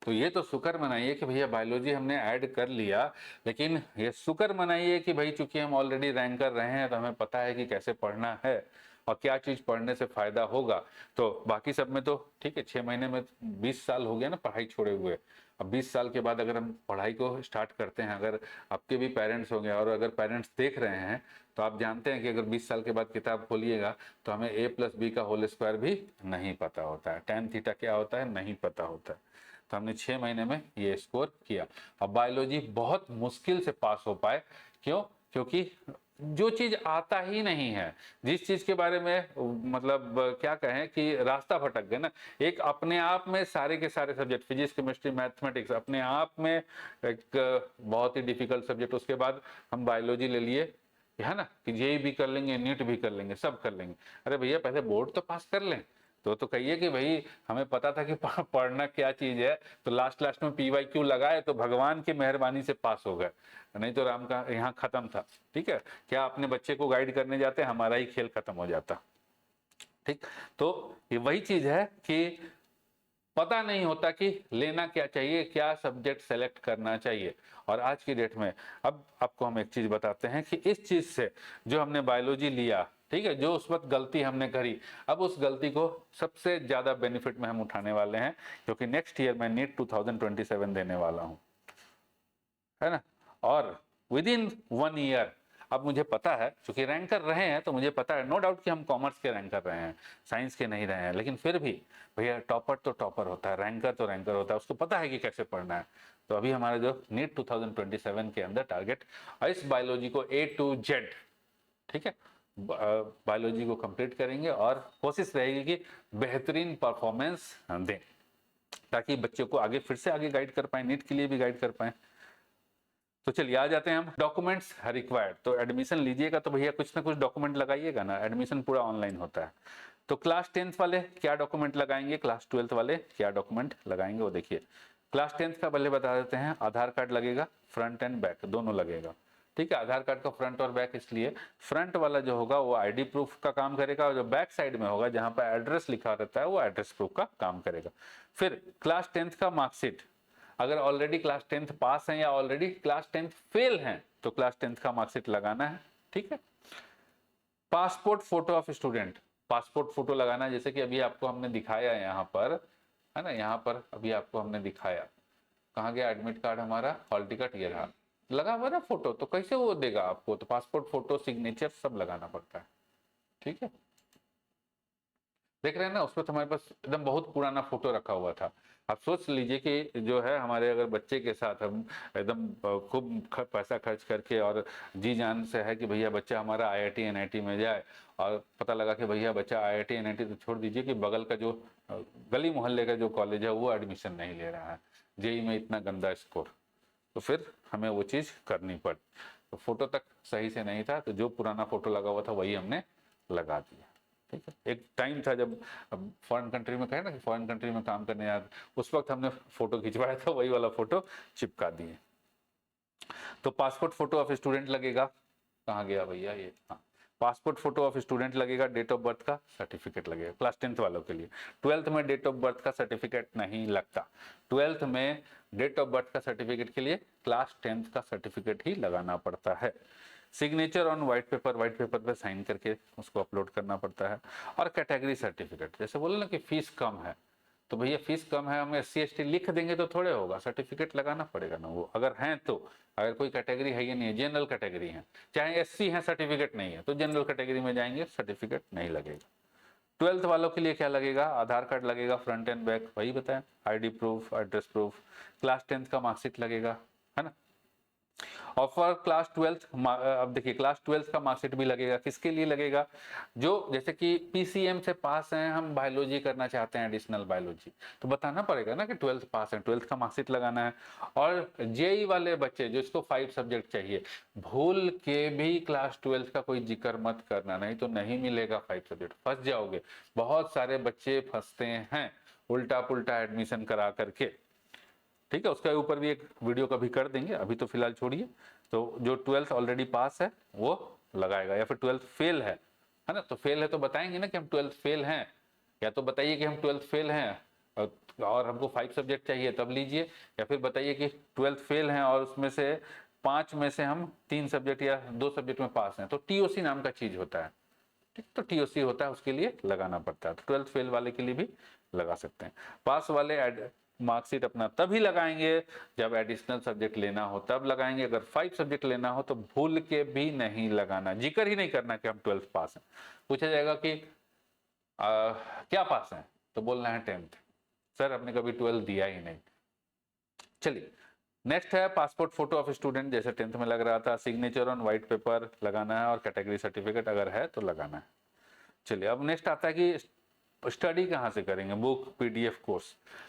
तो ये तो शुक्र मनाइए कि भैया बायोलॉजी हमने ऐड कर लिया, लेकिन ये शुक्र मनाइए कि भाई चूंकि हम ऑलरेडी रैंक कर रहे हैं तो हमें पता है कि कैसे पढ़ना है और क्या चीज पढ़ने से फायदा होगा। तो बाकी सब में तो ठीक है, 6 महीने में 20 साल हो गया ना पढ़ाई छोड़े हुए। अब 20 साल के बाद अगर हम पढ़ाई को स्टार्ट करते हैं, अगर आपके भी पेरेंट्स होंगे और अगर पेरेंट्स देख रहे हैं तो आप जानते हैं कि अगर 20 साल के बाद किताब खोलिएगा तो हमें a+b का होल स्क्वायर भी नहीं पता होता है, tan थीटा क्या होता है नहीं पता होता है। तो हमने 6 महीने में ये स्कोर किया। अब बायोलॉजी बहुत मुश्किल से पास हो पाए, क्यों? क्योंकि जो चीज आता ही नहीं है, जिस चीज के बारे में मतलब क्या कहें कि रास्ता भटक गए ना, एक अपने आप में सारे के सारे सब्जेक्ट फिजिक्स केमिस्ट्री मैथमेटिक्स अपने आप में एक बहुत ही डिफिकल्ट सब्जेक्ट, उसके बाद हम बायोलॉजी ले लिए, है ना, कि जेई भी कर लेंगे, नीट भी कर लेंगे, सब कर लेंगे। अरे भैया पहले बोर्ड तो पास कर लें, तो कहिए कि भाई हमें पता था कि पढ़ना क्या चीज है, तो लास्ट में PYQ लगाए तो भगवान की मेहरबानी से पास हो गए, नहीं तो राम का यहाँ खत्म था। ठीक है, क्या अपने बच्चे को गाइड करने जाते, हमारा ही खेल खत्म हो जाता। ठीक, तो ये वही चीज है कि पता नहीं होता कि लेना क्या चाहिए, क्या सब्जेक्ट सेलेक्ट करना चाहिए। और आज की डेट में अब आपको हम एक चीज बताते हैं कि इस चीज से जो हमने बायोलॉजी लिया, ठीक है, जो उस वक्त गलती हमने करी, अब उस गलती को सबसे ज्यादा बेनिफिट में हम उठाने वाले हैं, क्योंकि नेक्स्ट ईयर मैं नीट 2027 देने वाला हूं, है ना। और विद इन 1 ईयर, अब मुझे पता है, चूंकि रैंकर रहे हैं तो मुझे पता है, नो डाउट कि हम कॉमर्स के रैंकर रहे हैं, साइंस के नहीं रहे हैं, लेकिन फिर भी भैया टॉपर तो टॉपर होता है, रैंकर तो रैंकर होता है, उसको पता है कि कैसे पढ़ना है। तो अभी हमारा जो नीट 2027 के अंदर टारगेट, इस बायोलॉजी को A to Z, ठीक है, बायोलॉजी को कंप्लीट करेंगे और कोशिश रहेगी कि बेहतरीन परफॉर्मेंस दें, ताकि बच्चों को आगे फिर से आगे गाइड कर पाए, नीट के लिए भी गाइड कर पाए। तो चलिए आ जाते हैं हम डॉक्यूमेंट्स रिक्वायर्ड। तो एडमिशन लीजिएगा तो भैया कुछ ना कुछ डॉक्यूमेंट लगाइएगा ना, एडमिशन पूरा ऑनलाइन होता है। तो क्लास 10th वाले क्या डॉक्यूमेंट लगाएंगे, क्लास 12th वाले क्या डॉक्यूमेंट लगाएंगे, वो देखिए। क्लास 10th का पहले बता देते हैं, आधार कार्ड लगेगा, फ्रंट एंड बैक दोनों लगेगा, ठीक है। आधार कार्ड का फ्रंट और बैक इसलिए, फ्रंट वाला जो होगा वो आईडी प्रूफ का काम करेगा, और जो बैक साइड में होगा जहां पर एड्रेस लिखा रहता है वो एड्रेस प्रूफ का काम करेगा। फिर क्लास 10th का मार्कशीट, अगर ऑलरेडी क्लास 10th पास हैं या ऑलरेडी क्लास 10th फेल हैं तो क्लास 10th का मार्कशीट लगाना है, ठीक है। Passport photo of student, passport photo लगाना है, जैसे कि अभी आपको हमने दिखाया यहाँ पर, है ना, यहाँ पर अभी आपको हमने दिखाया, कहाँ गया एडमिट कार्ड हमारा, हॉल टिकट, ये रहा, लगा हुआ ना फोटो, तो कैसे वो देगा आपको, तो पासपोर्ट फोटो सिग्नेचर सब लगाना पड़ता है, ठीक है। देख रहे हैं ना, उसमें तो हमारे पास एकदम बहुत पुराना फोटो रखा हुआ था। आप सोच लीजिए कि जो है हमारे अगर बच्चे के साथ हम एकदम खूब पैसा खर्च करके और जी जान से है कि भैया बच्चा हमारा IIT NIT में जाए, और पता लगा कि भैया बच्चा IIT NIT तो छोड़ दीजिए कि बगल का जो गली मोहल्ले का जो कॉलेज है वो एडमिशन नहीं ले रहा है, JEE में इतना गंदा स्कोर, तो फिर हमें वो चीज़ करनी पड़ी। तो फोटो तक सही से नहीं था, तो जो पुराना फोटो लगा हुआ था वही हमने लगा दिया, ठीक है। एक टाइम था जब फॉरेन कंट्री में, कहे ना कि फॉरेन कंट्री में काम करने आया, उस वक्त हमने फोटो खिंचवाया था, वही वाला फोटो चिपका दिए। तो पासपोर्ट फोटो ऑफ स्टूडेंट लगेगा, कहाँ गया भैया ये, हाँ, पासपोर्ट फोटो ऑफ स्टूडेंट लगेगा, डेट ऑफ बर्थ का सर्टिफिकेट लगेगा क्लास 10th वालों के लिए। 12th में डेट ऑफ बर्थ का सर्टिफिकेट नहीं लगता, 12th में डेट ऑफ बर्थ का सर्टिफिकेट के लिए क्लास 10th का सर्टिफिकेट ही लगाना पड़ता है। सिग्नेचर ऑन व्हाइट पेपर पे साइन करके उसको अपलोड करना पड़ता है। और कैटेगरी सर्टिफिकेट, जैसे बोले ना कि फीस कम है, तो भैया फीस कम है, हम SC ST लिख देंगे तो थोड़े होगा, सर्टिफिकेट लगाना पड़ेगा ना, वो अगर हैं तो, अगर कोई कैटेगरी है या नहीं है, जनरल कैटेगरी है, चाहे SC है सर्टिफिकेट नहीं है तो जनरल कैटेगरी में जाएंगे, सर्टिफिकेट नहीं लगेगा। 12th वालों के लिए क्या लगेगा, आधार कार्ड लगेगा, फ्रंट एंड बैक वही बताएं, ID proof, address proof, class 10th का मार्कशीट लगेगा, है ना। और फॉर क्लास 12th, अब देखिए क्लास 12th का मार्कशीट भी लगेगा, किसके लिए लगेगा, जो जैसे कि PCM से पास हैं, हम बायोलॉजी करना चाहते हैं, एडिशनल बायोलॉजी, तो बताना पड़ेगा ना कि 12th पास है, 12th का मार्कशीट लगाना है। और JEE वाले बच्चे जिसको 5 सब्जेक्ट चाहिए, भूल के भी क्लास 12th का कोई जिक्र मत करना, नहीं तो नहीं मिलेगा 5 सब्जेक्ट, फंस जाओगे। बहुत सारे बच्चे फंसते हैं उल्टा पुल्टा एडमिशन करा करके, ठीक है। उसके ऊपर भी एक वीडियो कभी कर देंगे, अभी तो फिलहाल छोड़िए। तो जो 12th ऑलरेडी पास है वो लगाएगा, या फिर 12th फेल है ना, तो फेल है तो बताएंगे ना कि हम 12th फेल हैं, या तो बताइए कि हम 12th फेल हैं और हमको 5 सब्जेक्ट चाहिए तब लीजिए, या फिर बताइए कि 12th फेल हैं और उसमें से 5 में से हम 3 सब्जेक्ट या 2 सब्जेक्ट में पास हैं, तो TOC नाम का चीज होता है, ठीक, तो TOC होता है, उसके लिए लगाना पड़ता है। तो 12th फेल वाले के लिए भी लगा सकते हैं। पास वाले मार्कशीट अपना तभी लगाएंगे जब एडिशनल सब्जेक्ट लेना हो तब लगाएंगे, अगर 5 सब्जेक्ट लेना हो तो भूल के भी नहीं लगाना, जिक्र ही नहीं करना कि हम 12th पास हैं। पूछा जाएगा कि क्या पास हैं, तो बोलना है 10th, सर हमने कभी 12th दिया ही नहीं। चलिए नेक्स्ट है पासपोर्ट फोटो ऑफ स्टूडेंट, जैसे 10th में लग रहा था, सिग्नेचर ऑन व्हाइट पेपर लगाना है, और कैटेगरी सर्टिफिकेट अगर है तो लगाना है। चलिए अब नेक्स्ट आता है कि स्टडी कहाँ से करेंगे, बुक, PDF कोर्स।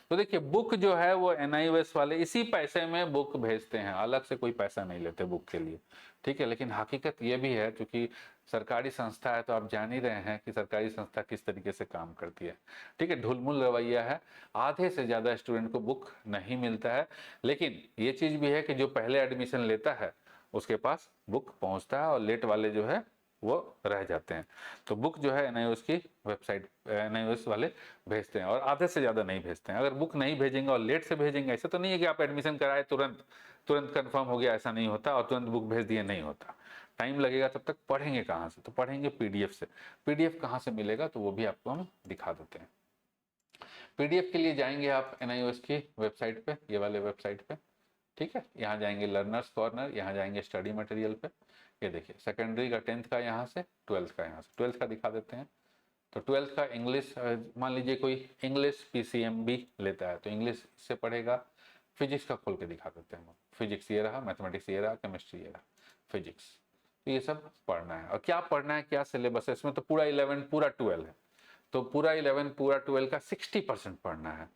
तो देखिए बुक जो है वो NIOS वाले इसी पैसे में बुक भेजते हैं, अलग से कोई पैसा नहीं लेते बुक के लिए, ठीक है। लेकिन हकीकत ये भी है, क्योंकि सरकारी संस्था है तो आप जान ही रहे हैं कि सरकारी संस्था किस तरीके से काम करती है, ठीक है। ढुलमुल रवैया है, आधे से ज़्यादा स्टूडेंट को बुक नहीं मिलता है। लेकिन ये चीज़ भी है कि जो पहले एडमिशन लेता है उसके पास बुक पहुँचता है, और लेट वाले जो है वो रह जाते हैं। तो बुक जो है NIOS की वेबसाइट, NIOS वाले भेजते हैं, और आधे से ज़्यादा नहीं भेजते हैं। अगर बुक नहीं भेजेंगे और लेट से भेजेंगे, ऐसा तो नहीं है कि आप एडमिशन कराए तुरंत तुरंत कंफर्म हो गया, ऐसा नहीं होता, और तुरंत बुक भेज दिए, नहीं होता, टाइम लगेगा तब तक पढ़ेंगे कहाँ से, तो पढ़ेंगे पीडीएफ से। पीडीएफ कहाँ से मिलेगा तो वो भी आपको हम दिखा देते हैं। पीडीएफ के लिए जाएंगे आप एनआईओएस की वेबसाइट पे, ये वाले वेबसाइट पे, ठीक है। यहाँ जाएंगे लर्नर्स कॉर्नर, यहाँ जाएंगे स्टडी मटेरियल पे। ये देखिए सेकेंडरी का 10th का यहाँ से, 12th का यहाँ से। 12th का दिखा देते हैं। तो 12th का इंग्लिश, मान लीजिए कोई इंग्लिश पीसीएम भी लेता है तो इंग्लिश से पढ़ेगा। फिजिक्स का खोल के दिखा देते हैं। फिजिक्स ये रहा, मैथमेटिक्स ये रहा, केमिस्ट्री ये रहा, फिजिक्स। तो ये सब पढ़ना है। और क्या पढ़ना है, क्या सिलेबस है इसमें, तो पूरा 11 पूरा 12 है। तो पूरा 11 पूरा 12 का 60% पढ़ना है।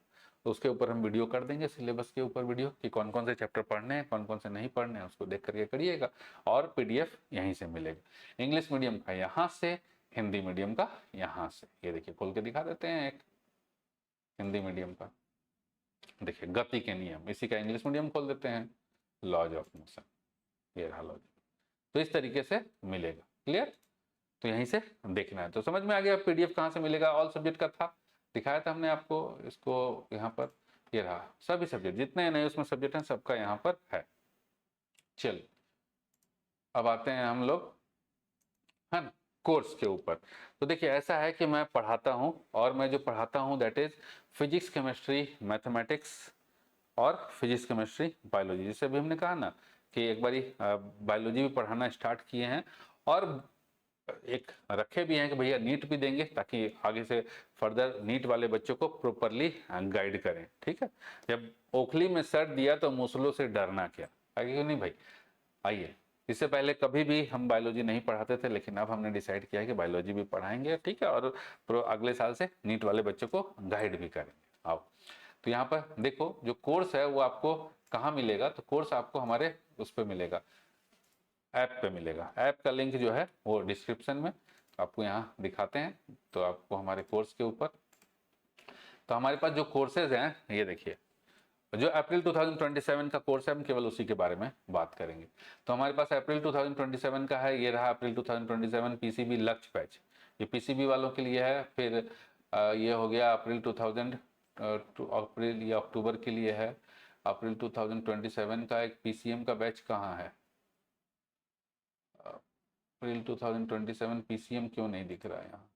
तो उसके ऊपर हम वीडियो कर देंगे, सिलेबस के ऊपर वीडियो, कि कौन कौन से चैप्टर पढ़ने हैं, कौन कौन से नहीं पढ़ने हैं, उसको देख करके करिएगा। और पीडीएफ यहीं से मिलेगा। इंग्लिश मीडियम का यहाँ से, हिंदी मीडियम का यहाँ से। ये देखिए खोल के दिखा देते हैं एक हिंदी मीडियम का, देखिए गति के नियम, इसी का इंग्लिश मीडियम खोल देते हैं, लॉज ऑफ मोशन, ये रहा लॉज। तो इस तरीके से मिलेगा। क्लियर? तो यहीं से देखना है। तो समझ में आ गया पीडीएफ कहाँ से मिलेगा। ऑल सब्जेक्ट का था, दिखाया था हमने आपको। इसको यहाँ पर ये रहा, सभी सब्जेक्ट जितने नए उसमें सब्जेक्ट हैं सबका यहाँ पर है। चलिए अब आते हैं हम लोग, है ना, कोर्स के ऊपर। तो देखिए ऐसा है कि मैं पढ़ाता हूँ, और मैं जो पढ़ाता हूँ that is physics, chemistry, mathematics और फिजिक्स, केमिस्ट्री, बायोलॉजी। जैसे अभी हमने कहा ना कि एक बारी बायोलॉजी भी पढ़ाना स्टार्ट किए हैं, और एक रखे भी हैं कि भैया नीट भी देंगे, ताकि आगे से फर्दर नीट वाले बच्चों को प्रॉपरली गाइड करें। ठीक है, जब ओखली में सर दिया तो मूसलों से डरना क्या, आगे क्यों नहीं भाई। आइए, इससे पहले कभी भी हम बायोलॉजी नहीं पढ़ाते थे, लेकिन अब हमने डिसाइड किया है कि बायोलॉजी भी पढ़ाएंगे, ठीक है, और अगले साल से नीट वाले बच्चों को गाइड भी करेंगे। आओ, तो यहाँ पर देखो जो कोर्स है वो आपको कहाँ मिलेगा, तो कोर्स आपको हमारे उस पर मिलेगा, ऐप पे मिलेगा। ऐप का लिंक जो है वो डिस्क्रिप्शन में आपको यहाँ दिखाते हैं। तो आपको हमारे कोर्स के ऊपर, तो हमारे पास जो कोर्सेज हैं ये देखिए, जो अप्रैल 2027 का कोर्स है हम केवल उसी के बारे में बात करेंगे। तो हमारे पास अप्रैल 2027 का है, ये रहा अप्रैल 2027 पीसीबी लक्ष्य बैच, ये पीसीबी वालों के लिए है। फिर ये हो गया अप्रैल 2000 अप्रैल या अक्टूबर के लिए है। अप्रैल 2027 का एक पीसीएम का बैच कहाँ है, अप्रैल 2027 पीसीएम क्यों नहीं दिख रहा है, यहाँ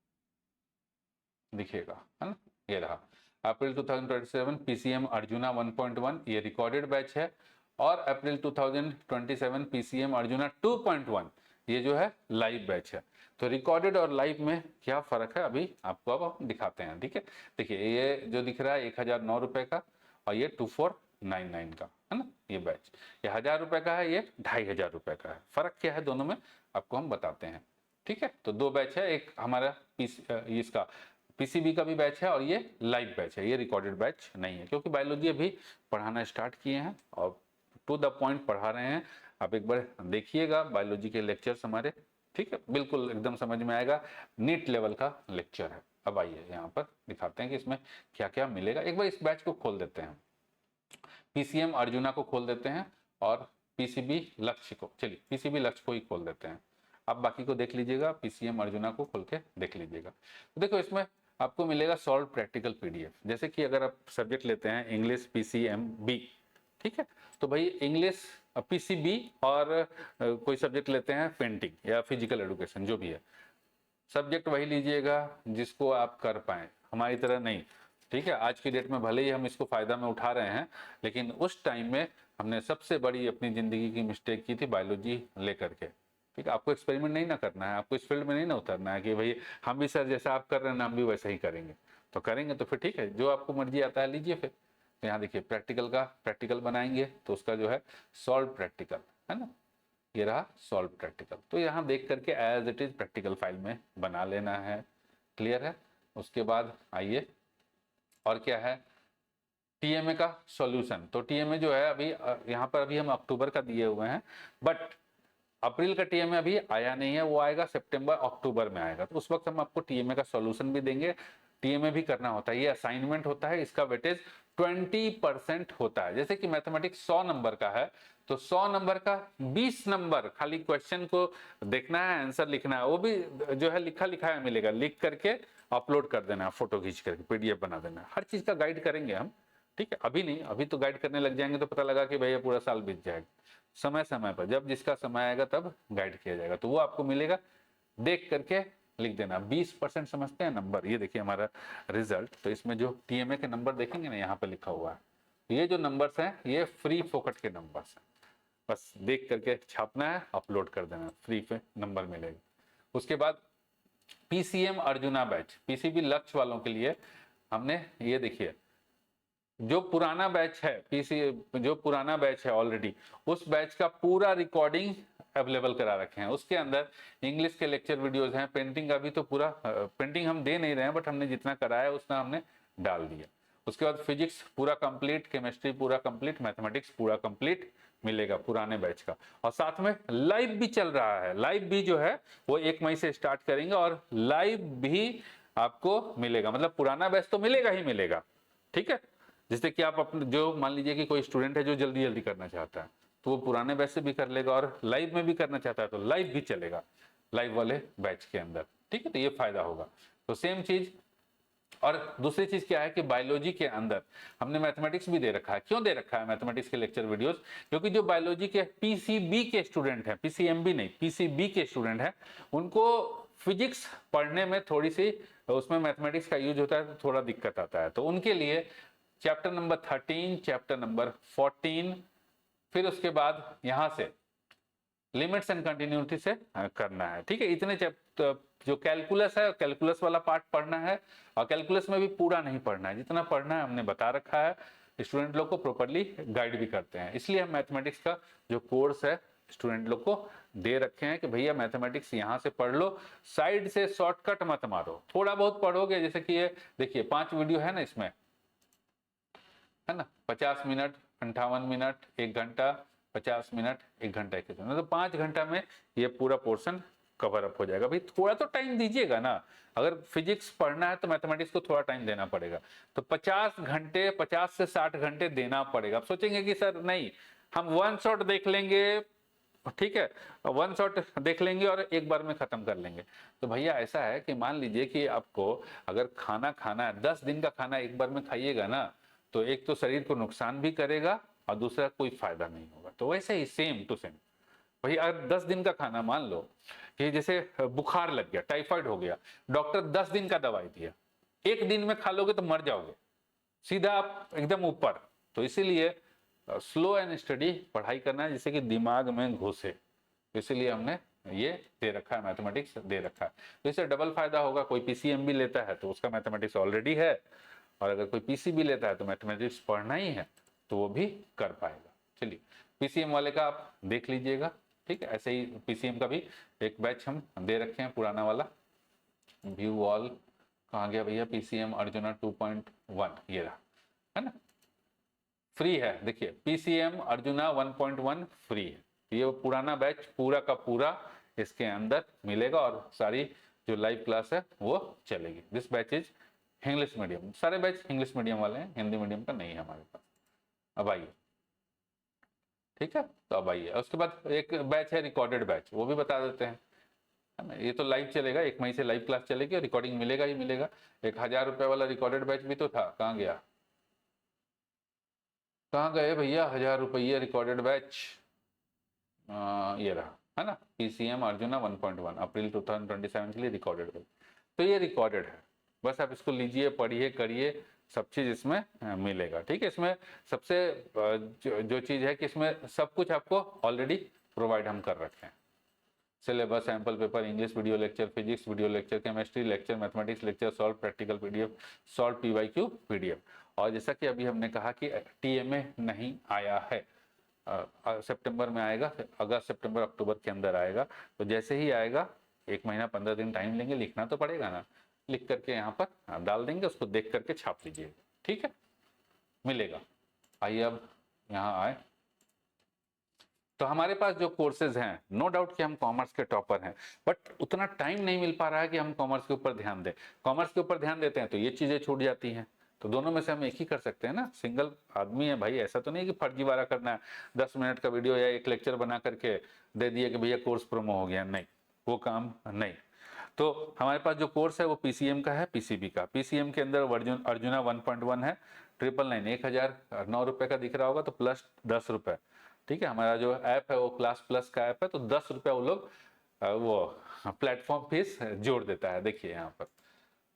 दिखेगा, है ना, ये रहा अप्रैल 2027 पीसीएम अर्जुना 1.1, ये रिकॉर्डेड बैच है। और अप्रैल 2027 पीसीएम अर्जुना 2.1, ये जो है लाइव बैच है। तो रिकॉर्डेड और लाइव में क्या फर्क है अभी आपको अब हम दिखाते हैं। ठीक है, देखिए ये जो दिख रहा है 1009 रुपए का, और ये 2499 का, है ना, ये बैच। ये 1000 रुपए का है, ये 2500 रुपए का है। फर्क क्या है दोनों में आपको हम बताते हैं। ठीक है, तो दो बैच है, एक हमारा इसका पीसीबी का भी बैच है, और ये लाइव बैच है, ये रिकॉर्डेड बैच नहीं है, क्योंकि बायोलॉजी अभी पढ़ाना स्टार्ट किए हैं और टू द पॉइंट पढ़ा रहे हैं। आप एक बार देखिएगा बायोलॉजी के लेक्चर्स हमारे, ठीक है, बिल्कुल एकदम समझ में आएगा, नीट लेवल का लेक्चर है। अब आइए यहाँ पर दिखाते हैं कि इसमें क्या क्या मिलेगा। एक बार इस बैच को खोल देते हैं, पीसीएम अर्जुना को खोल देते हैं, और पीसीबी लक्ष्य को, चलिए पीसीबी लक्ष्य को ही खोल देते हैं। आप बाकी को देख लीजिएगा, पीसीएम अर्जुना को खोल के देख लीजिएगा। तो देखो इसमें आपको मिलेगा सॉल्व प्रैक्टिकल पीडीएफ। जैसे कि अगर आप सब्जेक्ट लेते हैं इंग्लिश पीसीएमबी, ठीक है, तो भाई इंग्लिश पीसीबी, और कोई सब्जेक्ट लेते हैं पेंटिंग या फिजिकल एजुकेशन, जो भी है सब्जेक्ट वही लीजिएगा जिसको आप कर पाए, हमारी तरह नहीं। ठीक है, आज की डेट में भले ही हम इसको फायदा में उठा रहे हैं, लेकिन उस टाइम में हमने सबसे बड़ी अपनी जिंदगी की मिस्टेक की थी बायोलॉजी लेकर के। ठीक है, आपको एक्सपेरिमेंट नहीं ना करना है, आपको इस फील्ड में नहीं ना उतरना है कि भाई हम भी सर जैसा आप कर रहे हैं हम भी वैसा ही करेंगे। तो करेंगे तो फिर ठीक है, जो आपको मर्जी आता है लीजिए फिर। तो यहाँ देखिए प्रैक्टिकल का, प्रैक्टिकल बनाएंगे तो उसका जो है सॉल्व प्रैक्टिकल, है ना, ये रहा सॉल्व प्रैक्टिकल। तो यहाँ देख करके as it is practical file में बना लेना है। क्लियर है? उसके बाद आइए, और क्या है, टीएमए का सॉल्यूशन। तो टीएमए जो है अभी यहाँ पर अभी हम अक्टूबर का दिए हुए हैं, बट अप्रैल का टीएमए अभी आया नहीं है, वो आएगा सितंबर अक्टूबर में आएगा। तो उस वक्त हम आपको टीएमए का सॉल्यूशन भी देंगे। टीएमए भी करना होता है, ये असाइनमेंट होता है, इसका वेटेज 20% होता है। जैसे कि मैथमेटिक्स 100 नंबर का है, तो 100 नंबर का 20 नंबर खाली क्वेश्चन को देखना है, आंसर लिखना है, वो भी जो है लिखा लिखाया मिलेगा, लिख करके अपलोड कर देना है, फोटो खींच करके पीडीएफ बना देना है। हर चीज का गाइड करेंगे हम, ठीक है, अभी नहीं, अभी तो गाइड करने लग जाएंगे तो पता लगा कि भैया पूरा साल बीत जाएगा। समय समय पर जब जिसका समय आएगा तब गाइड किया जाएगा, तो वो आपको मिलेगा, देख करके लिख देना। 20% समझते हैं नंबर, ये देखिए हमारा रिजल्ट, तो इसमें जो टीएमए के नंबर देखेंगे ना यहाँ पे लिखा हुआ है, ये जो नंबर्स हैं ये फ्री फोकट के नंबर्स हैं, बस देख करके छापना है, अपलोड कर देना, फ्री पे नंबर मिलेगा। उसके बाद पीसीएम अर्जुना बैच, पीसीबी लक्ष्य वालों के लिए हमने ये देखिए जो पुराना बैच है, जो पुराना बैच है ऑलरेडी, उस बैच का पूरा रिकॉर्डिंग अवेलेबल करा रखे हैं। उसके अंदर इंग्लिश के लेक्चर वीडियोस हैं, पेंटिंग का भी तो पूरा, पेंटिंग हम दे नहीं रहे हैं बट हमने जितना कराया उतना हमने डाल दिया। उसके बाद फिजिक्स पूरा कंप्लीट, केमिस्ट्री पूरा कंप्लीट, मैथमेटिक्स पूरा कंप्लीट मिलेगा पुराने बैच का। और साथ में लाइव भी चल रहा है, लाइव भी जो है वो 1 मई से स्टार्ट करेंगे और लाइव भी आपको मिलेगा, मतलब पुराना बैच तो मिलेगा ही मिलेगा, ठीक है। जिससे कि आप अपने, जो मान लीजिए कि कोई स्टूडेंट है जो जल्दी जल्दी करना चाहता है तो वो पुराने बैच से भी कर लेगा, और लाइव में भी करना चाहता है तो लाइव भी चलेगा लाइव वाले बैच के अंदर, ठीक है। तो ये फायदा होगा। तो सेम चीज, और दूसरी चीज क्या है कि बायोलॉजी के अंदर हमने मैथमेटिक्स भी दे रखा है। क्यों दे रखा है मैथमेटिक्स के लेक्चर वीडियोस? क्योंकि जो बायोलॉजी के पीसीबी के स्टूडेंट हैं, पीसीएमबी नहीं, पीसीबी के स्टूडेंट हैं, उनको फिजिक्स पढ़ने में थोड़ी सी, उसमें मैथमेटिक्स का यूज होता है तो थोड़ा दिक्कत आता है। तो उनके लिए चैप्टर नंबर 13, चैप्टर नंबर 14, फिर उसके बाद यहां से लिमिट्स एंड कंटिन्यूटी से करना है, ठीक है। इतने चैप्टर, जो कैलकुलस है कैलकुलस वाला पार्ट पढ़ना है, और कैलकुलस में भी पूरा नहीं पढ़ना है, जितना पढ़ना है हमने बता रखा है, स्टूडेंट लोग को प्रॉपर्ली गाइड भी करते हैं। इसलिए हम मैथमेटिक्स का जो कोर्स है स्टूडेंट लोग को दे रखे हैं कि भैया मैथमेटिक्स यहाँ से पढ़ लो, साइड से शॉर्टकट मत मारो, थोड़ा बहुत पढ़ोगे। जैसे कि ये देखिए 5 वीडियो है ना इसमें, है ना, 50 मिनट, 58 मिनट, 1 घंटा, 50 मिनट, 1 घंटा, 1 घंटा, तो 5 घंटा में ये पूरा पोर्शन कवर अप हो जाएगा। भाई थोड़ा तो टाइम दीजिएगा ना, अगर फिजिक्स पढ़ना है तो मैथमेटिक्स को थोड़ा टाइम देना पड़ेगा। तो 50 घंटे, 50 से 60 घंटे देना पड़ेगा। आप सोचेंगे कि सर नहीं, हम वन शॉट देख लेंगे, ठीक है, वन शॉट देख लेंगे और एक बार में खत्म कर लेंगे। तो भैया ऐसा है कि मान लीजिए कि आपको अगर खाना खाना है, 10 दिन का खाना एक बार में खाइएगा ना, तो एक तो शरीर को नुकसान भी करेगा और दूसरा कोई फायदा नहीं होगा। तो वैसे ही सेम टू सेम भाई, अगर 10 दिन का खाना, मान लो कि जैसे बुखार लग गया, टाइफाइड हो गया, डॉक्टर 10 दिन का दवाई दिया, 1 दिन में खा लोगे तो मर जाओगे, सीधा आप एकदम ऊपर। तो इसीलिए स्लो एंड स्टडी पढ़ाई करना है जिससे कि दिमाग में घुसे। तो इसीलिए हमने ये दे रखा है, मैथमेटिक्स दे रखा है। तो इससे डबल फायदा होगा, कोई पीसीएम भी लेता है तो उसका मैथमेटिक्स ऑलरेडी है, और अगर कोई पीसीबी लेता है तो मैथमेटिक्स पढ़ना ही है तो वो भी कर पाएगा। चलिए पीसीएम वाले का आप देख लीजिएगा, ठीक है। ऐसे ही पीसीएम का भी एक बैच हम दे रखे हैं पुराना वाला, व्यू ऑल, कहाँ गया भैया, पीसीएम अर्जुना 2.1, ये रहा, है ना, फ्री है। देखिए पीसीएम अर्जुना 1.1 फ्री है, ये पुराना बैच पूरा का पूरा इसके अंदर मिलेगा, और सारी जो लाइव क्लास है वो चलेगी। This batch is English medium, सारे बैच इंग्लिश मीडियम वाले हैं, हिंदी मीडियम का नहीं है हमारे पास। अब आइए, ठीक है, तो अब आइए। उसके बाद एक बैच है रिकॉर्डेड बैच, वो भी बता देते हैं, है ना। ये तो लाइव चलेगा, 1 मई से लाइव क्लास चलेगी और रिकॉर्डिंग मिलेगा ही मिलेगा। 1000 रुपये वाला रिकॉर्डेड बैच भी तो था, कहाँ गया, कहाँ गए भैया 1000 रुपये रिकॉर्डेड बैच, ये रहा, है ना, पीसीएम अर्जुना 1.1 अप्रैल 2027 के लिए रिकॉर्डेड बैच। तो ये रिकॉर्डेड है, बस आप इसको लीजिए, पढ़िए, करिए, सब चीज इसमें मिलेगा, ठीक है। इसमें सबसे जो चीज है कि इसमें सब कुछ आपको ऑलरेडी प्रोवाइड हम कर रखे हैं। Syllabus, sample paper, English video lecture, physics video lecture, chemistry lecture, mathematics lecture, solve practical PDF, solve PYQ PDF. और जैसा कि अभी हमने कहा कि टीएमए नहीं आया है, सितंबर में आएगा, अगस्त सितंबर अक्टूबर के अंदर आएगा। तो जैसे ही आएगा 1 महीना 15 दिन टाइम लेंगे, लिखना तो पड़ेगा ना, लिख करके यहाँ पर डाल देंगे, उसको देख करके छाप लीजिए, ठीक है, मिलेगा। आइए अब यहाँ आए, तो हमारे पास जो कोर्सेज हैं, नो डाउट कि हम कॉमर्स के टॉपर हैं, बट उतना टाइम नहीं मिल पा रहा है कि हम कॉमर्स के ऊपर ध्यान दें। कॉमर्स के ऊपर ध्यान देते हैं तो ये चीजें छूट जाती हैं। तो दोनों में से हम एक ही कर सकते हैं ना, सिंगल आदमी है भाई, ऐसा तो नहीं कि फर्जीवाड़ा करना है, 10 मिनट का वीडियो या एक लेक्चर बना करके दे दिए कि भैया कोर्स प्रोमो हो गया, नहीं, वो काम नहीं। तो हमारे पास जो कोर्स है वो पीसीएम का है, पीसीबी का। पीसीएम के अंदर अर्जुना 1.1 है, 999 1009 रुपये का दिख रहा होगा तो प्लस 10 रुपये। ठीक है, हमारा जो ऐप है वो क्लास प्लस का ऐप है, तो 10 रुपये वो लोग वो प्लेटफॉर्म फीस जोड़ देता है, देखिए यहाँ पर।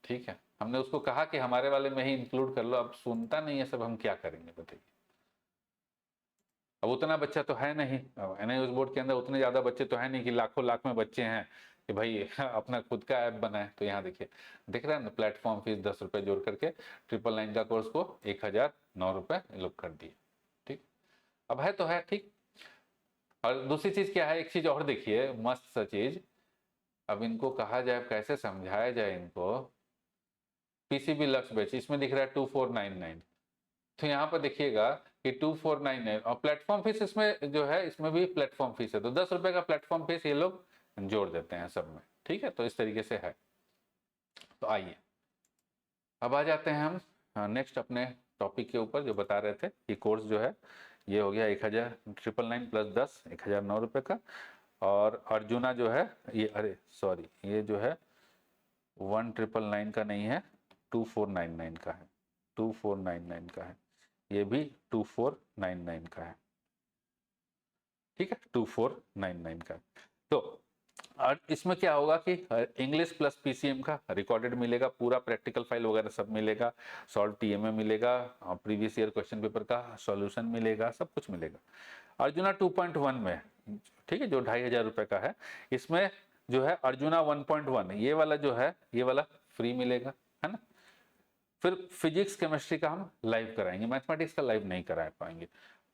ठीक है, हमने उसको कहा कि हमारे वाले में ही इंक्लूड कर लो, अब सुनता नहीं है सब, हम क्या करेंगे बताइए। अब उतना बच्चा तो है नहीं, एनआईओएस बोर्ड के अंदर उतने ज्यादा बच्चे तो है नहीं कि लाखों लाख में बच्चे हैं कि भाई अपना खुद का ऐप बनाए। तो यहाँ देखिए, दिख रहा है ना, प्लेटफॉर्म फीस 10 रुपये जोड़ करके 999 का कोर्स को 1009 रुपये लोग कर दिए। ठीक, अब है तो है ठीक। और दूसरी चीज क्या है, एक चीज और देखिए मस्त सा चीज, अब इनको कहा जाए कैसे समझाया जाए इनको। पीसीबी लक्स बैच इसमें दिख रहा है 2499, तो यहाँ पर देखिएगा कि 2499 और प्लेटफॉर्म फीस इसमें जो है, इसमें भी प्लेटफॉर्म फीस है, तो 10 रुपये का प्लेटफॉर्म फीस ये लोग जोड़ देते हैं सब में। ठीक है, तो इस तरीके से है। तो आइए अब आ जाते हैं हम नेक्स्ट अपने टॉपिक के ऊपर, जो बता रहे थे कि कोर्स जो है ये हो गया 999 प्लस 10 1009 रुपये का। और अर्जुना जो है ये, अरे सॉरी, ये जो है 1999 का नहीं है, 2499 का है, 2499 का है, ये भी 2499 का है। ठीक है, 2499 का। तो और इसमें क्या होगा कि इंग्लिश प्लस पीसीएम का रिकॉर्डेड मिलेगा, पूरा प्रैक्टिकल फाइल वगैरह सब मिलेगा, सॉल्व टीएमए मिलेगा, प्रीवियस ईयर क्वेश्चन पेपर का सॉल्यूशन मिलेगा, सब कुछ मिलेगा। अर्जुना 2.1 में, ठीक है, जो 2500 रुपये का है, इसमें जो है अर्जुना 1.1 ये वाला जो है, ये वाला फ्री मिलेगा, है ना। फिर फिजिक्स केमिस्ट्री का हम लाइव कराएंगे, मैथमेटिक्स का लाइव नहीं करा पाएंगे।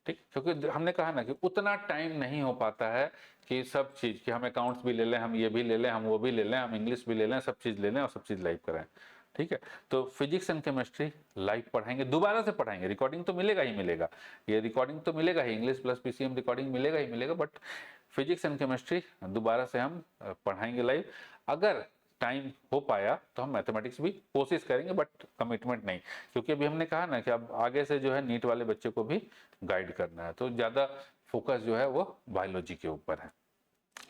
ठीक, क्योंकि हमने कहा ना कि उतना टाइम नहीं हो पाता है कि सब चीज, कि हम अकाउंट्स भी ले लें, हम ये भी ले लें, हम वो भी ले लें, हम इंग्लिश भी ले लें, सब चीज ले लें और सब चीज लाइव कराएं। ठीक है, तो फिजिक्स एंड केमिस्ट्री लाइव पढ़ाएंगे, दोबारा से पढ़ाएंगे, रिकॉर्डिंग तो मिलेगा ही मिलेगा, ये रिकॉर्डिंग तो मिलेगा ही, इंग्लिश प्लस पीसीएम रिकॉर्डिंग मिलेगा ही मिलेगा, बट फिजिक्स एंड केमिस्ट्री दोबारा से हम पढ़ाएंगे लाइव। अगर टाइम हो पाया तो हम मैथमेटिक्स भी कोशिश करेंगे, बट कमिटमेंट नहीं, क्योंकि अभी हमने कहा ना कि अब आगे से जो है नीट वाले बच्चे को भी गाइड करना है, तो ज़्यादा फोकस जो है वो बायोलॉजी के ऊपर है।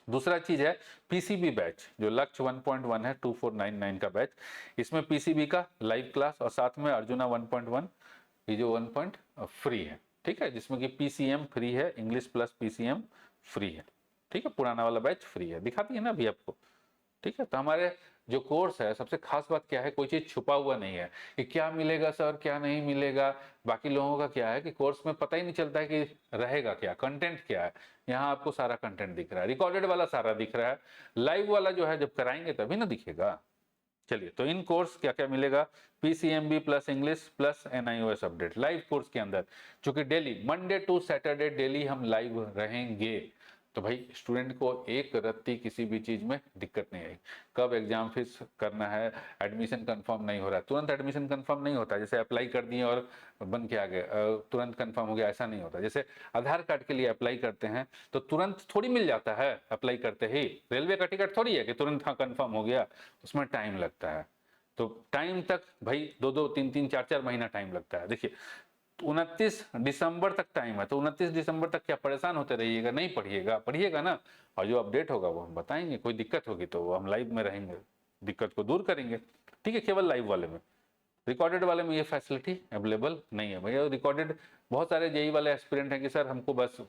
दूसरा चीज है पीसीबी बैच, जो लक्ष्य 1.1 है 2499 का बैच, इसमें पीसीबी का लाइव क्लास और साथ में अर्जुना 1.1 ये जो 1 फ्री है। ठीक है, जिसमें कि पीसीएम फ्री है, इंग्लिश प्लस पीसीएम फ्री है। ठीक है, पुराना वाला बैच फ्री है, दिखाती है ना अभी आपको। ठीक है, तो हमारे जो कोर्स है, सबसे खास बात क्या है, कोई चीज छुपा हुआ नहीं है कि क्या मिलेगा सर क्या नहीं मिलेगा। बाकी लोगों का क्या है कि कोर्स में पता ही नहीं चलता है कि रहेगा क्या, कंटेंट क्या है। यहाँ आपको सारा कंटेंट दिख रहा है, रिकॉर्डेड वाला सारा दिख रहा है, लाइव वाला जो है जब कराएंगे तभी ना दिखेगा। चलिए, तो इन कोर्स क्या क्या मिलेगा, PCMB plus English plus NIOS update live course के अंदर, चूंकि daily Monday to Saturday daily हम लाइव रहेंगे, तो भाई स्टूडेंट को एक रत्ती किसी भी चीज में दिक्कत नहीं आएगी। कब एग्जाम फीस करना है, एडमिशन कंफर्म नहीं हो रहा है, तुरंत एडमिशन कंफर्म नहीं होता, जैसे अप्लाई कर दिए और बन के आ गए तुरंत कंफर्म हो गया, ऐसा नहीं होता। जैसे आधार कार्ड के लिए अप्लाई करते हैं तो तुरंत थोड़ी मिल जाता है अप्लाई करते ही, रेलवे का टिकट थोड़ी है कि तुरंत हाँ कंफर्म हो गया, उसमें टाइम लगता है। तो टाइम तक भाई 2-2 3-3 4-4 महीना टाइम लगता है। देखिए 29 दिसंबर तक टाइम है, तो 29 दिसंबर तक क्या परेशान होते रहिएगा, नहीं पढ़िएगा, पढ़िएगा ना, और जो अपडेट होगा वो हम बताएंगे, कोई दिक्कत होगी तो वो हम लाइव में रहेंगे, दिक्कत को दूर करेंगे। ठीक है, केवल लाइव वाले में, रिकॉर्डेड वाले में ये फैसिलिटी अवेलेबल नहीं है भैया। रिकॉर्डेड बहुत सारे जेई वाले एस्पिरेंट हैं कि सर हमको बस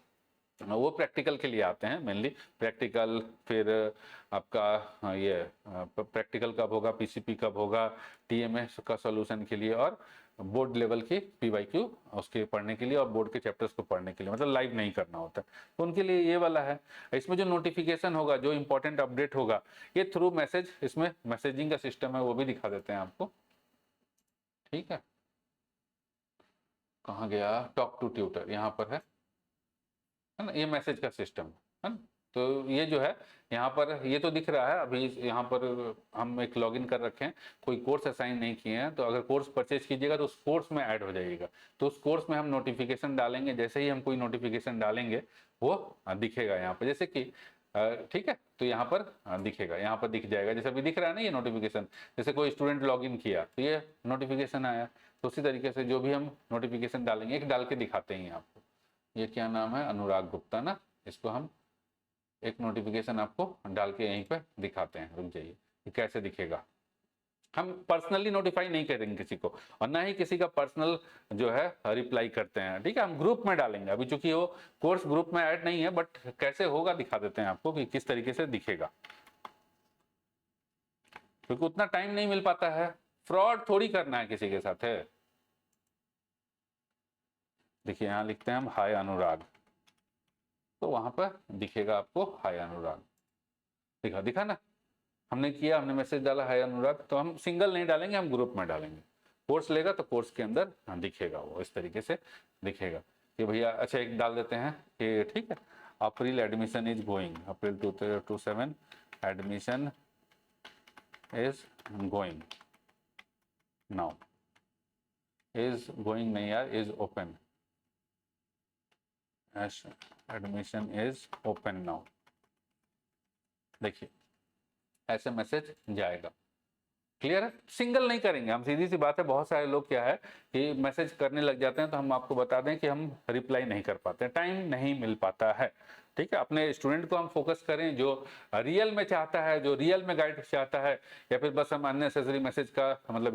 वो प्रैक्टिकल के लिए आते हैं, मेनली प्रैक्टिकल, फिर आपका ये प्रैक्टिकल कब होगा, पीसीपी कब होगा, टीएमए का सॉल्यूशन के लिए, और बोर्ड लेवल की पीवाईक्यू उसके पढ़ने के लिए, और बोर्ड के चैप्टर्स को पढ़ने के लिए, मतलब लाइव नहीं करना होता, तो उनके लिए ये वाला है। इसमें जो नोटिफिकेशन होगा, जो इंपॉर्टेंट अपडेट होगा, ये थ्रू मैसेज, इसमें मैसेजिंग का सिस्टम है, वो भी दिखा देते हैं आपको। ठीक है, कहाँ गया, टॉक टू ट्यूटर यहाँ पर है ना, ये मैसेज का सिस्टम है ना। तो ये जो है यहाँ पर ये तो दिख रहा है, अभी यहाँ पर हम एक लॉगिन कर रखे हैं, कोई कोर्स असाइन नहीं किए हैं, तो अगर कोर्स परचेज कीजिएगा तो उस कोर्स में ऐड हो जाइएगा, तो उस कोर्स में हम नोटिफिकेशन डालेंगे, जैसे ही हम कोई नोटिफिकेशन डालेंगे वो दिखेगा यहाँ पर, जैसे कि ठीक है, तो यहाँ पर दिखेगा, यहाँ पर दिख जाएगा, जैसे अभी दिख रहा है ना ये नोटिफिकेशन, जैसे कोई स्टूडेंट लॉगिन किया तो ये नोटिफिकेशन आया, तो उसी तरीके से जो भी हम नोटिफिकेशन डालेंगे, एक डाल के दिखाते हैं आपको, ये क्या नाम है, अनुराग गुप्ता ना, इसको हम एक नोटिफिकेशन आपको डाल के यहीं पे दिखाते हैं, रुक जाइए, ये कैसे दिखेगा। हम पर्सनली नोटिफाई नहीं करेंगे किसी को, और ना ही किसी का पर्सनल जो है रिप्लाई करते हैं, ठीक है। हम ग्रुप में डालेंगे, अभी चूंकि वो कोर्स ग्रुप में ऐड नहीं है, बट कैसे होगा दिखा देते हैं आपको कि किस तरीके से दिखेगा, क्योंकि उतना टाइम नहीं मिल पाता है, फ्रॉड थोड़ी करना है किसी के साथ है। देखिए यहां लिखते हैं हम हाय अनुराग, तो वहां पर दिखेगा आपको हाय अनुराग, दिखा दिखा ना, हमने किया, हमने मैसेज डाला हाय अनुराग, तो हम सिंगल नहीं डालेंगे, हम ग्रुप में डालेंगे। कोर्स लेगा तो कोर्स के अंदर दिखेगा, वो इस तरीके से दिखेगा कि भैया, अच्छा एक डाल देते हैं कि ठीक है, April admission is going, April 2027 admission is going now, is going नहीं यार, is open, admission is open now, देखिए ऐसे मैसेज जाएगा। क्लियर है, सिंगल नहीं करेंगे हम, सीधी सी बात है। बहुत सारे लोग क्या है कि मैसेज करने लग जाते हैं, तो हम आपको बता दें कि हम रिप्लाई नहीं कर पाते, टाइम नहीं मिल पाता है, ठीक है। अपने स्टूडेंट को हम फोकस करें जो रियल में चाहता है, जो रियल में गाइड चाहता है, या फिर बस हम अननेसेसरी मैसेज का मतलब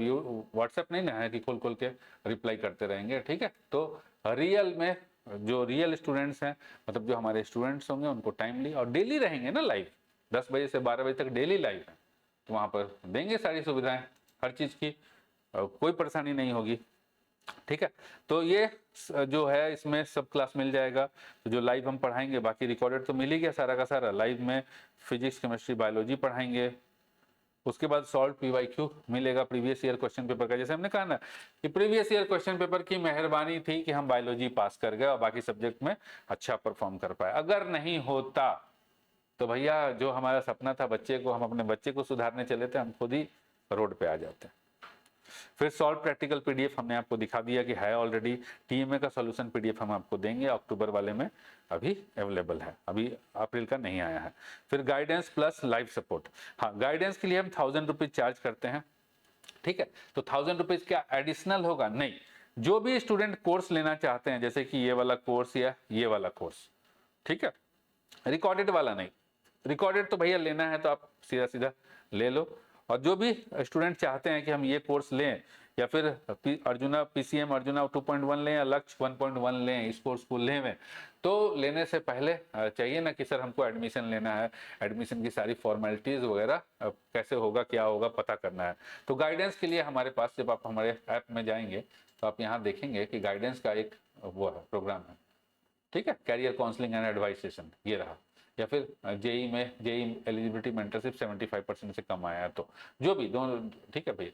व्हाट्सएप नहीं ना है कि खोल खोल के रिप्लाई करते रहेंगे, ठीक है। तो रियल में जो रियल स्टूडेंट्स हैं, मतलब जो हमारे स्टूडेंट्स होंगे, उनको टाइमली और डेली रहेंगे ना लाइव, 10 बजे से 12 बजे तक डेली लाइव है, तो वहाँ पर देंगे सारी सुविधाएं हर चीज़ की, कोई परेशानी नहीं होगी, ठीक है। तो ये जो है इसमें सब क्लास मिल जाएगा, तो जो लाइव हम पढ़ाएंगे, बाकी रिकॉर्डेड तो मिल ही गया सारा का सारा, लाइव में फिजिक्स केमिस्ट्री बायोलॉजी पढ़ाएंगे, उसके बाद सॉल्व PYQ मिलेगा प्रीवियस ईयर क्वेश्चन पेपर का। जैसे हमने कहा ना कि प्रीवियस ईयर क्वेश्चन पेपर की मेहरबानी थी कि हम बायोलॉजी पास कर गए और बाकी सब्जेक्ट में अच्छा परफॉर्म कर पाए, अगर नहीं होता तो भैया जो हमारा सपना था बच्चे को, हम अपने बच्चे को सुधारने चले थे, हम खुद ही रोड पे आ जाते हैं। फिर सॉल्व प्रैक्टिकल PDF हमने आपको दिखा दिया कि है ऑलरेडी, TMA का सॉल्यूशन PDF हम आपको देंगे, अक्टूबर वाले में अभी अवेलेबल है, अभी अप्रैल का नहीं आया है। फिर गाइडेंस प्लस लाइव सपोर्ट, हाँ गाइडेंस के लिए हम 1000 रुपीज चार्ज करते हैं, ठीक है। तो 1000 रुपीज क्या एडिशनल होगा? नहीं, जो भी स्टूडेंट कोर्स लेना चाहते हैं, जैसे कि ये वाला कोर्स या ये वाला कोर्स, ठीक है, रिकॉर्डेड वाला नहीं, रिकॉर्डेड तो भैया लेना है तो आप सीधा सीधा ले लो, और जो भी स्टूडेंट चाहते हैं कि हम ये कोर्स लें, या फिर अर्जुना PCM अर्जुना 2.1 लें या लक्ष्य 1.1 लें, इस कोर्स को लें, तो लेने से पहले चाहिए ना कि सर हमको एडमिशन लेना है, एडमिशन की सारी फॉर्मेलिटीज़ वगैरह कैसे होगा, क्या होगा, पता करना है। तो गाइडेंस के लिए हमारे पास, जब आप हमारे ऐप में जाएंगे तो आप यहाँ देखेंगे कि गाइडेंस का एक वो है, प्रोग्राम है, ठीक है, career counselling and advice session, ये रहा। या फिर जेई में जेई एलिजिबिलिटी मेंटरशिप 75% से कम आया है, तो जो भी दोनों, ठीक है भैया,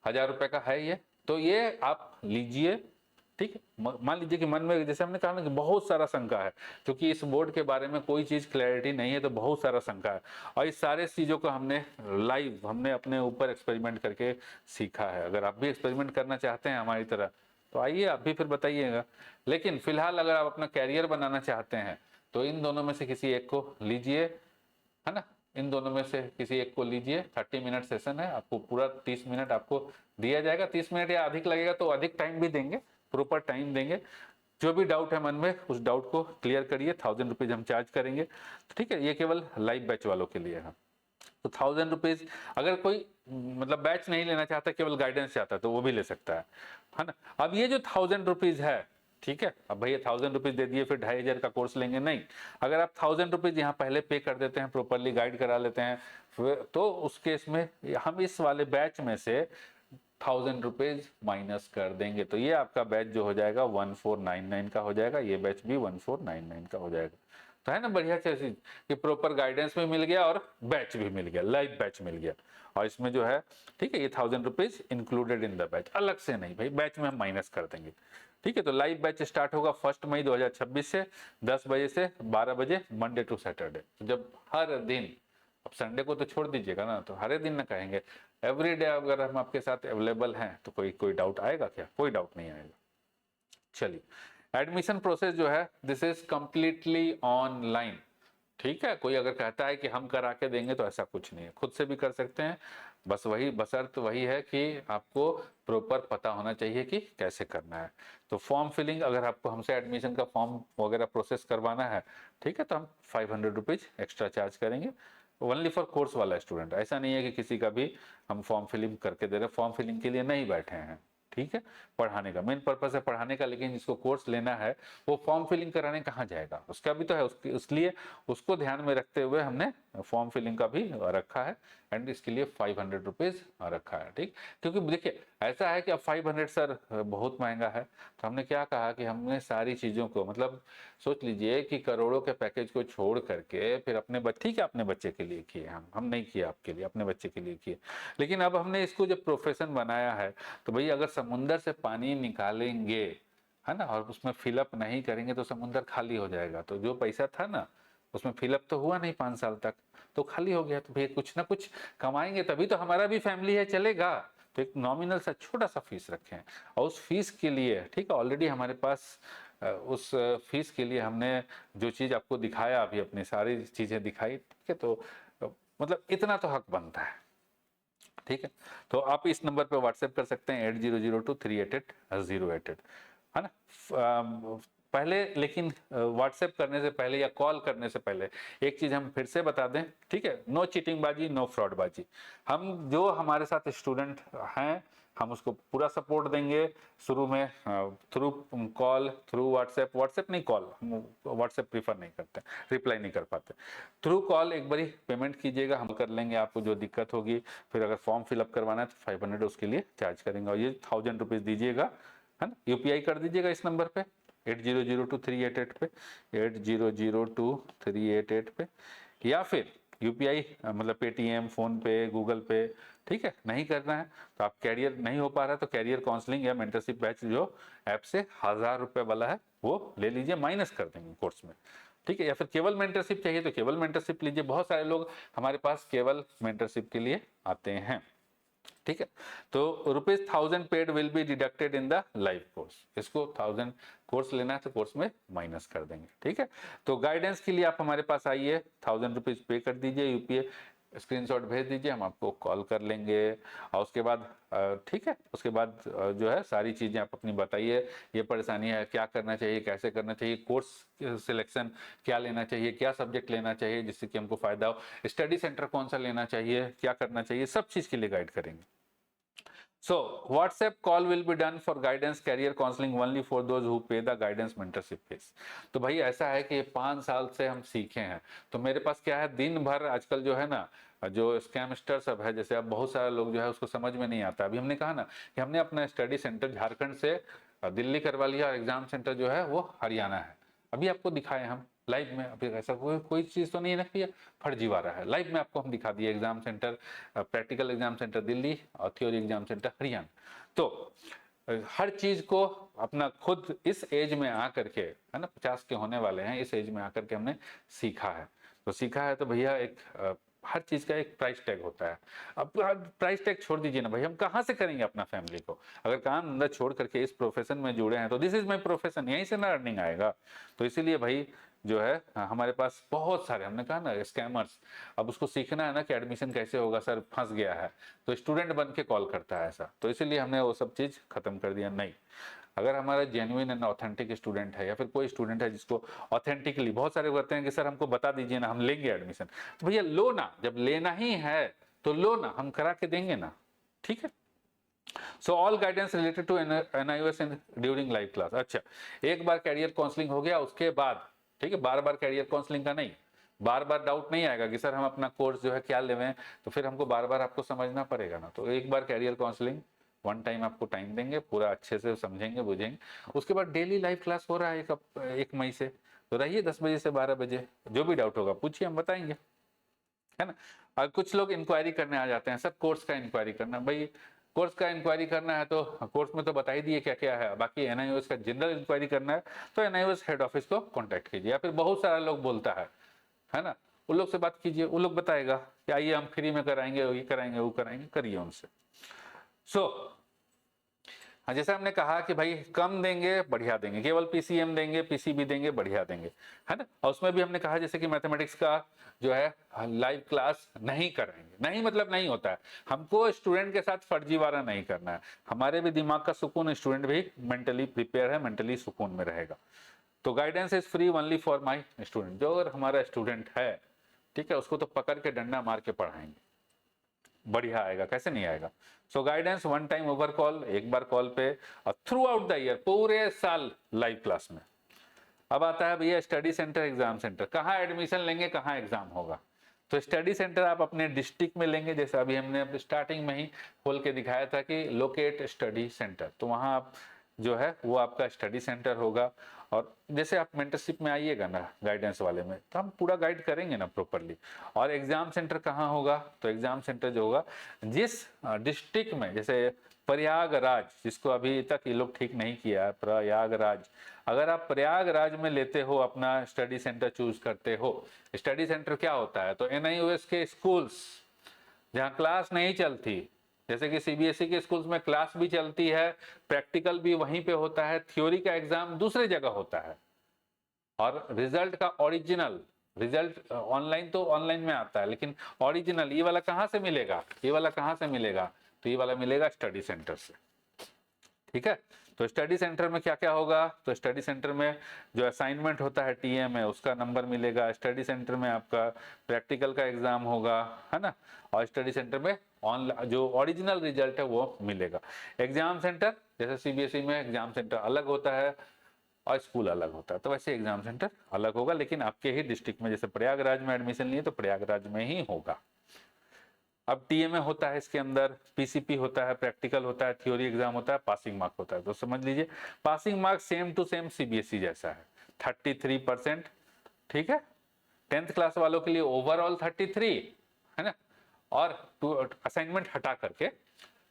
1000 रुपए का है ये, तो ये आप लीजिए, ठीक है। मान लीजिए कि मन में, जैसे हमने कहा ना कि बहुत सारा शंका है, क्योंकि इस बोर्ड के बारे में कोई चीज़ क्लैरिटी नहीं है, तो बहुत सारा शंका है, और इस सारे चीज़ों को हमने लाइव, हमने अपने ऊपर एक्सपेरिमेंट करके सीखा है। अगर आप भी एक्सपेरिमेंट करना चाहते हैं हमारी तरह, तो आइए आप भी फिर बताइएगा। लेकिन फिलहाल अगर आप अपना कैरियर बनाना चाहते हैं, तो इन दोनों में से किसी एक को लीजिए, है ना, इन दोनों में से किसी एक को लीजिए। 30 मिनट सेशन है, आपको पूरा 30 मिनट आपको दिया जाएगा, 30 मिनट या अधिक लगेगा तो अधिक टाइम भी देंगे, प्रॉपर टाइम देंगे। जो भी डाउट है मन में, उस डाउट को क्लियर करिए, 1000 रुपीज हम चार्ज करेंगे, ठीक है। ये केवल लाइव बैच वालों के लिए है, तो 1000 रुपीज। अगर कोई मतलब बैच नहीं लेना चाहता, केवल गाइडेंस चाहता है, तो वो भी ले सकता है ना। अब ये जो 1000 रुपीज है, ठीक है, अब भैया 1000 रुपीज दे दिए फिर 2500 का कोर्स लेंगे, नहीं। अगर आप 1000 रुपीज यहाँ पहले पे कर देते हैं, प्रॉपरली गाइड करा लेते हैं, तो उस केस में हम इस वाले बैच में से 1000 रुपीज माइनस कर देंगे, तो ये आपका बैच जो हो जाएगा 1499 का हो जाएगा, ये बैच भी 1499 का हो जाएगा। तो है ना बढ़िया चीज कि प्रॉपर गाइडेंस भी मिल गया और बैच भी मिल गया, लाइव बैच मिल गया, और इसमें जो है, ठीक है, ये 1000 rupees included in the batch, अलग से नहीं भाई, बैच में हम माइनस कर देंगे, ठीक है। तो लाइव बैच स्टार्ट होगा 1 मई 2026 से 10 बजे से 12 बजे, मंडे टू सैटरडे। तो जब हर दिन, अब संडे को तो छोड़ दीजिएगा ना, तो हर दिन ना कहेंगे, एवरी डे अगर हम आपके साथ अवेलेबल हैं, तो कोई डाउट आएगा क्या? कोई डाउट नहीं आएगा। चलिए, एडमिशन प्रोसेस जो है, दिस इज कंप्लीटली ऑनलाइन, ठीक है। कोई अगर कहता है कि हम करा के देंगे, तो ऐसा कुछ नहीं है, खुद से भी कर सकते हैं, बस वही बशर्त वही है कि आपको प्रॉपर पता होना चाहिए कि कैसे करना है। तो फॉर्म फिलिंग, अगर आपको हमसे एडमिशन का फॉर्म वगैरह प्रोसेस करवाना है, ठीक है, तो हम 500 रुपीज एक्स्ट्रा चार्ज करेंगे, ओनली फॉर कोर्स वाला स्टूडेंट, ऐसा नहीं है कि किसी का भी हम फॉर्म फिलिंग करके दे रहे हैं, फॉर्म फिलिंग के लिए नहीं बैठे हैं, ठीक है। पढ़ाने का मेन पर्पस है पढ़ाने का, लेकिन जिसको कोर्स लेना है वो फॉर्म फिलिंग कराने कहाँ जाएगा, उसका भी तो है, उसलिए उसको ध्यान में रखते हुए हमने फॉर्म फिलिंग का भी रखा है, एंड इसके लिए 500 रुपीज रखा है, ठीक। क्योंकि देखिए ऐसा है कि अब 500 सर बहुत महंगा है, तो हमने क्या कहा कि हमने सारी चीज़ों को, मतलब सोच लीजिए कि करोड़ों के पैकेज को छोड़ करके फिर अपने बच्चे, ठीक है अपने बच्चे के लिए किए, हम नहीं किए आपके लिए, अपने बच्चे के लिए किए, लेकिन अब हमने इसको जब प्रोफेशन बनाया है तो भाई अगर समुंदर से पानी निकालेंगे, है ना, और उसमें फिलअप नहीं करेंगे तो समुंदर खाली हो जाएगा, तो जो पैसा था ना उसमें फिलअप तो हुआ नहीं 5 साल तक, तो खाली हो गया, तो भैया कुछ ना कुछ कमाएंगे तभी तो हमारा भी फैमिली है चलेगा, तो एक नॉमिनल सा छोटा सा फीस रखें, और उस फीस के लिए, ठीक है, ऑलरेडी हमारे पास उस फीस के लिए हमने जो चीज़ आपको दिखाया, अभी अपनी सारी चीज़ें दिखाई, ठीक है, तो मतलब इतना तो हक बनता है, ठीक है। तो आप इस नंबर पे व्हाट्सएप कर सकते हैं 8002388088, है ना। पहले लेकिन व्हाट्सएप करने से पहले या कॉल करने से पहले एक चीज हम फिर से बता दें, ठीक है, नो चीटिंग बाजी, नो फ्रॉड बाजी। हम जो हमारे साथ स्टूडेंट हैं हम उसको पूरा सपोर्ट देंगे, शुरू में through call, through WhatsApp, WhatsApp नहीं कॉल, हम व्हाट्सएप प्रीफर नहीं करते, रिप्लाई नहीं कर पाते, थ्रू कॉल एक बारी पेमेंट कीजिएगा, हम कर लेंगे, आपको जो दिक्कत होगी फिर अगर फॉर्म फिलअप करवाना है तो 500 उसके लिए चार्ज करेंगे, और ये 1000 रुपीज़ दीजिएगा, है ना, यूपीआई कर दीजिएगा इस नंबर पे 8002 388 पे, 8002 388 पे, या फिर यूपीआई मतलब पेटीएम, फोन पे, गूगल पे, ठीक है। नहीं करना है तो आप कैरियर नहीं हो पा रहा है तो कैरियर काउंसलिंग या मेंटरशिप बैच जो ऐप से 1000 रुपये वाला है वो ले लीजिए, माइनस कर देंगे कोर्स में, ठीक है। या फिर केवल मेंटरशिप चाहिए तो केवल मेंटरशिप लीजिए, बहुत सारे लोग हमारे पास केवल मेंटरशिप के लिए आते हैं, ठीक है। तो ₹1000 paid will be deducted in the live course, इसको 1000 कोर्स लेना है तो कोर्स में माइनस कर देंगे, ठीक है। तो गाइडेंस के लिए आप हमारे पास आइए, 1000 रुपीज पे कर दीजिए, यूपीआई स्क्रीनशॉट भेज दीजिए, हम आपको कॉल कर लेंगे, और उसके बाद ठीक है, उसके बाद जो है सारी चीज़ें आप अपनी बताइए, ये परेशानी है, क्या करना चाहिए, कैसे करना चाहिए, कोर्स सिलेक्शन क्या लेना चाहिए, क्या सब्जेक्ट लेना चाहिए जिससे कि हमको फायदा हो, स्टडी सेंटर कौन सा लेना चाहिए, क्या करना चाहिए, सब चीज़ के लिए गाइड करेंगे। So, WhatsApp call will be done for guidance career counseling only for those who pay the guidance mentorship fees। तो भाई ऐसा है कि 5 साल से हम सीखे हैं, तो मेरे पास क्या है, दिन भर आजकल जो है ना, जो स्कैमस्टर सब है, जैसे अब बहुत सारे लोग जो है उसको समझ में नहीं आता। अभी हमने कहा ना कि हमने अपना स्टडी सेंटर झारखंड से दिल्ली करवा लिया, और एग्जाम सेंटर जो है वो हरियाणा है, अभी आपको दिखाए हम लाइव में, अभी ऐसा कोई चीज़ तो नहीं है ना भैया फर्जीवाड़ा है, लाइव में आपको हम दिखा दिए, exam centre, practical exam centre Delhi और थ्योरी एग्जाम सेंटर हरियाणा। तो हर चीज को अपना खुद इस एज में आकर के, है ना, 50 के होने वाले हैं, इस एज में आकर के हमने सीखा है, तो सीखा है तो भैया एक हर चीज का एक प्राइस टैग होता है। अब प्राइस टैग छोड़ दीजिए ना भाई, हम कहाँ से करेंगे अपना फैमिली को, अगर काम धंधा छोड़ करके इस प्रोफेशन में जुड़े हैं तो दिस इज माई प्रोफेशन, यहीं से ना अर्निंग आएगा। तो इसीलिए भाई जो है हमारे पास बहुत सारे, हमने कहा ना स्कैमर्स, अब उसको सीखना है ना कि एडमिशन कैसे होगा, सर फंस गया है, तो स्टूडेंट बन के कॉल करता है ऐसा, तो इसीलिए हमने वो सब चीज़ खत्म कर दिया। नहीं, अगर हमारा जेन्युइन एंड ऑथेंटिक स्टूडेंट है, या फिर कोई स्टूडेंट है जिसको ऑथेंटिकली, बहुत सारे कहते हैं कि सर हमको बता दीजिए ना, हम लेंगे एडमिशन, तो भैया लो ना, जब लेना ही है तो लो ना, हम करा के देंगे ना, ठीक है। So all guidance related to NIOS in during live class. अच्छा, एक बार कैरियर काउंसलिंग हो गया उसके बाद, ठीक है, बार बार कैरियर काउंसलिंग का नहीं, बार बार डाउट नहीं आएगा कि सर हम अपना कोर्स जो है क्या लेवें, तो फिर हमको बार बार आपको समझना पड़ेगा ना। तो एक बार कैरियर काउंसलिंग वन टाइम आपको टाइम देंगे, पूरा अच्छे से समझेंगे बुझेंगे, उसके बाद डेली लाइव क्लास हो रहा है 1 मई से, तो रहिए 10 बजे से 12 बजे, जो भी डाउट होगा पूछिए, हम बताएंगे, है ना। और कुछ लोग इंक्वायरी करने आ जाते हैं, सर कोर्स का इंक्वायरी करना, भाई कोर्स का इंक्वायरी करना है तो कोर्स में तो बता ही दिए क्या क्या है, बाकी NIOS का जनरल इंक्वायरी करना है तो NIOS हेड ऑफिस को कांटेक्ट कीजिए, या फिर बहुत सारा लोग बोलता है ना, उन लोग से बात कीजिए, वो लोग बताएगा कि आइए हम फ्री में कराएंगे, ये कराएंगे वो कराएंगे, करिए उनसे। सो जैसे हमने कहा कि भाई कम देंगे बढ़िया देंगे, केवल PCM देंगे, PCB देंगे बढ़िया देंगे, है ना। और उसमें भी हमने कहा जैसे कि मैथमेटिक्स का जो है लाइव क्लास नहीं कराएंगे, नहीं मतलब नहीं होता है, हमको स्टूडेंट के साथ फर्जीवाड़ा नहीं करना है, हमारे भी दिमाग का सुकून, स्टूडेंट भी मेंटली प्रिपेयर है, मेंटली सुकून में रहेगा। तो guidance is free only for my student, जो अगर हमारा स्टूडेंट है, ठीक है, उसको तो पकड़ के डंडा मार के पढ़ाएंगे, बढ़िया आएगा, कैसे नहीं आएगा। So guidance one time over call, एक बार कॉल पे, और थ्रू आउट द ईयर, पूरे साल लाइव क्लास में। अब आता है भैया स्टडी सेंटर, एग्जाम सेंटर, कहाँ एडमिशन लेंगे, कहाँ एग्जाम होगा। तो स्टडी सेंटर आप अपने डिस्ट्रिक्ट में लेंगे, जैसे अभी हमने अपने स्टार्टिंग में ही खोल के दिखाया था कि लोकेट स्टडी सेंटर, तो वहाँ आप जो है वो आपका स्टडी सेंटर होगा। और जैसे आप मेंटरशिप में आइएगा ना गाइडेंस वाले में, तो हम पूरा गाइड करेंगे ना प्रॉपरली। और एग्जाम सेंटर कहाँ होगा, तो एग्जाम सेंटर जो होगा जिस डिस्ट्रिक्ट में, जैसे प्रयागराज, जिसको अभी तक ये लोग ठीक नहीं किया है, प्रयागराज, अगर आप प्रयागराज में लेते हो अपना स्टडी सेंटर चूज करते हो, स्टडी सेंटर क्या होता है, तो एनआईओएस के स्कूल्स जहाँ क्लास नहीं चलती, जैसे कि सीबीएसई के स्कूल्स में क्लास भी चलती है, प्रैक्टिकल भी वहीं पे होता है, थ्योरी का एग्जाम दूसरे जगह होता है, और रिजल्ट का ओरिजिनल रिजल्ट ऑनलाइन तो ऑनलाइन में आता है, लेकिन ओरिजिनल ये वाला कहाँ से मिलेगा, ये वाला कहाँ से मिलेगा, तो ये वाला मिलेगा स्टडी सेंटर से। ठीक है, तो स्टडी सेंटर में क्या क्या होगा, तो स्टडी सेंटर में जो असाइनमेंट होता है टीएम में, उसका नंबर मिलेगा। स्टडी सेंटर में आपका प्रैक्टिकल का एग्जाम होगा, है ना, और स्टडी सेंटर में ऑनलाइन जो ओरिजिनल रिजल्ट है वो मिलेगा। एग्जाम सेंटर, जैसे सीबीएसई में एग्जाम सेंटर अलग होता है और स्कूल अलग होता है, तो वैसे एग्जाम सेंटर अलग होगा, लेकिन आपके ही डिस्ट्रिक्ट में, जैसे प्रयागराज में एडमिशन लिए तो प्रयागराज में ही होगा। अब टीएमए होता है, इसके अंदर पीसीपी होता है, प्रैक्टिकल होता है, थ्योरी एग्जाम होता है, पासिंग मार्क होता है। तो समझ लीजिए passing mark same to same CBSE जैसा है, 33%। ठीक है, 10th क्लास वालों के लिए ओवरऑल 33 है ना, और असाइनमेंट हटा करके,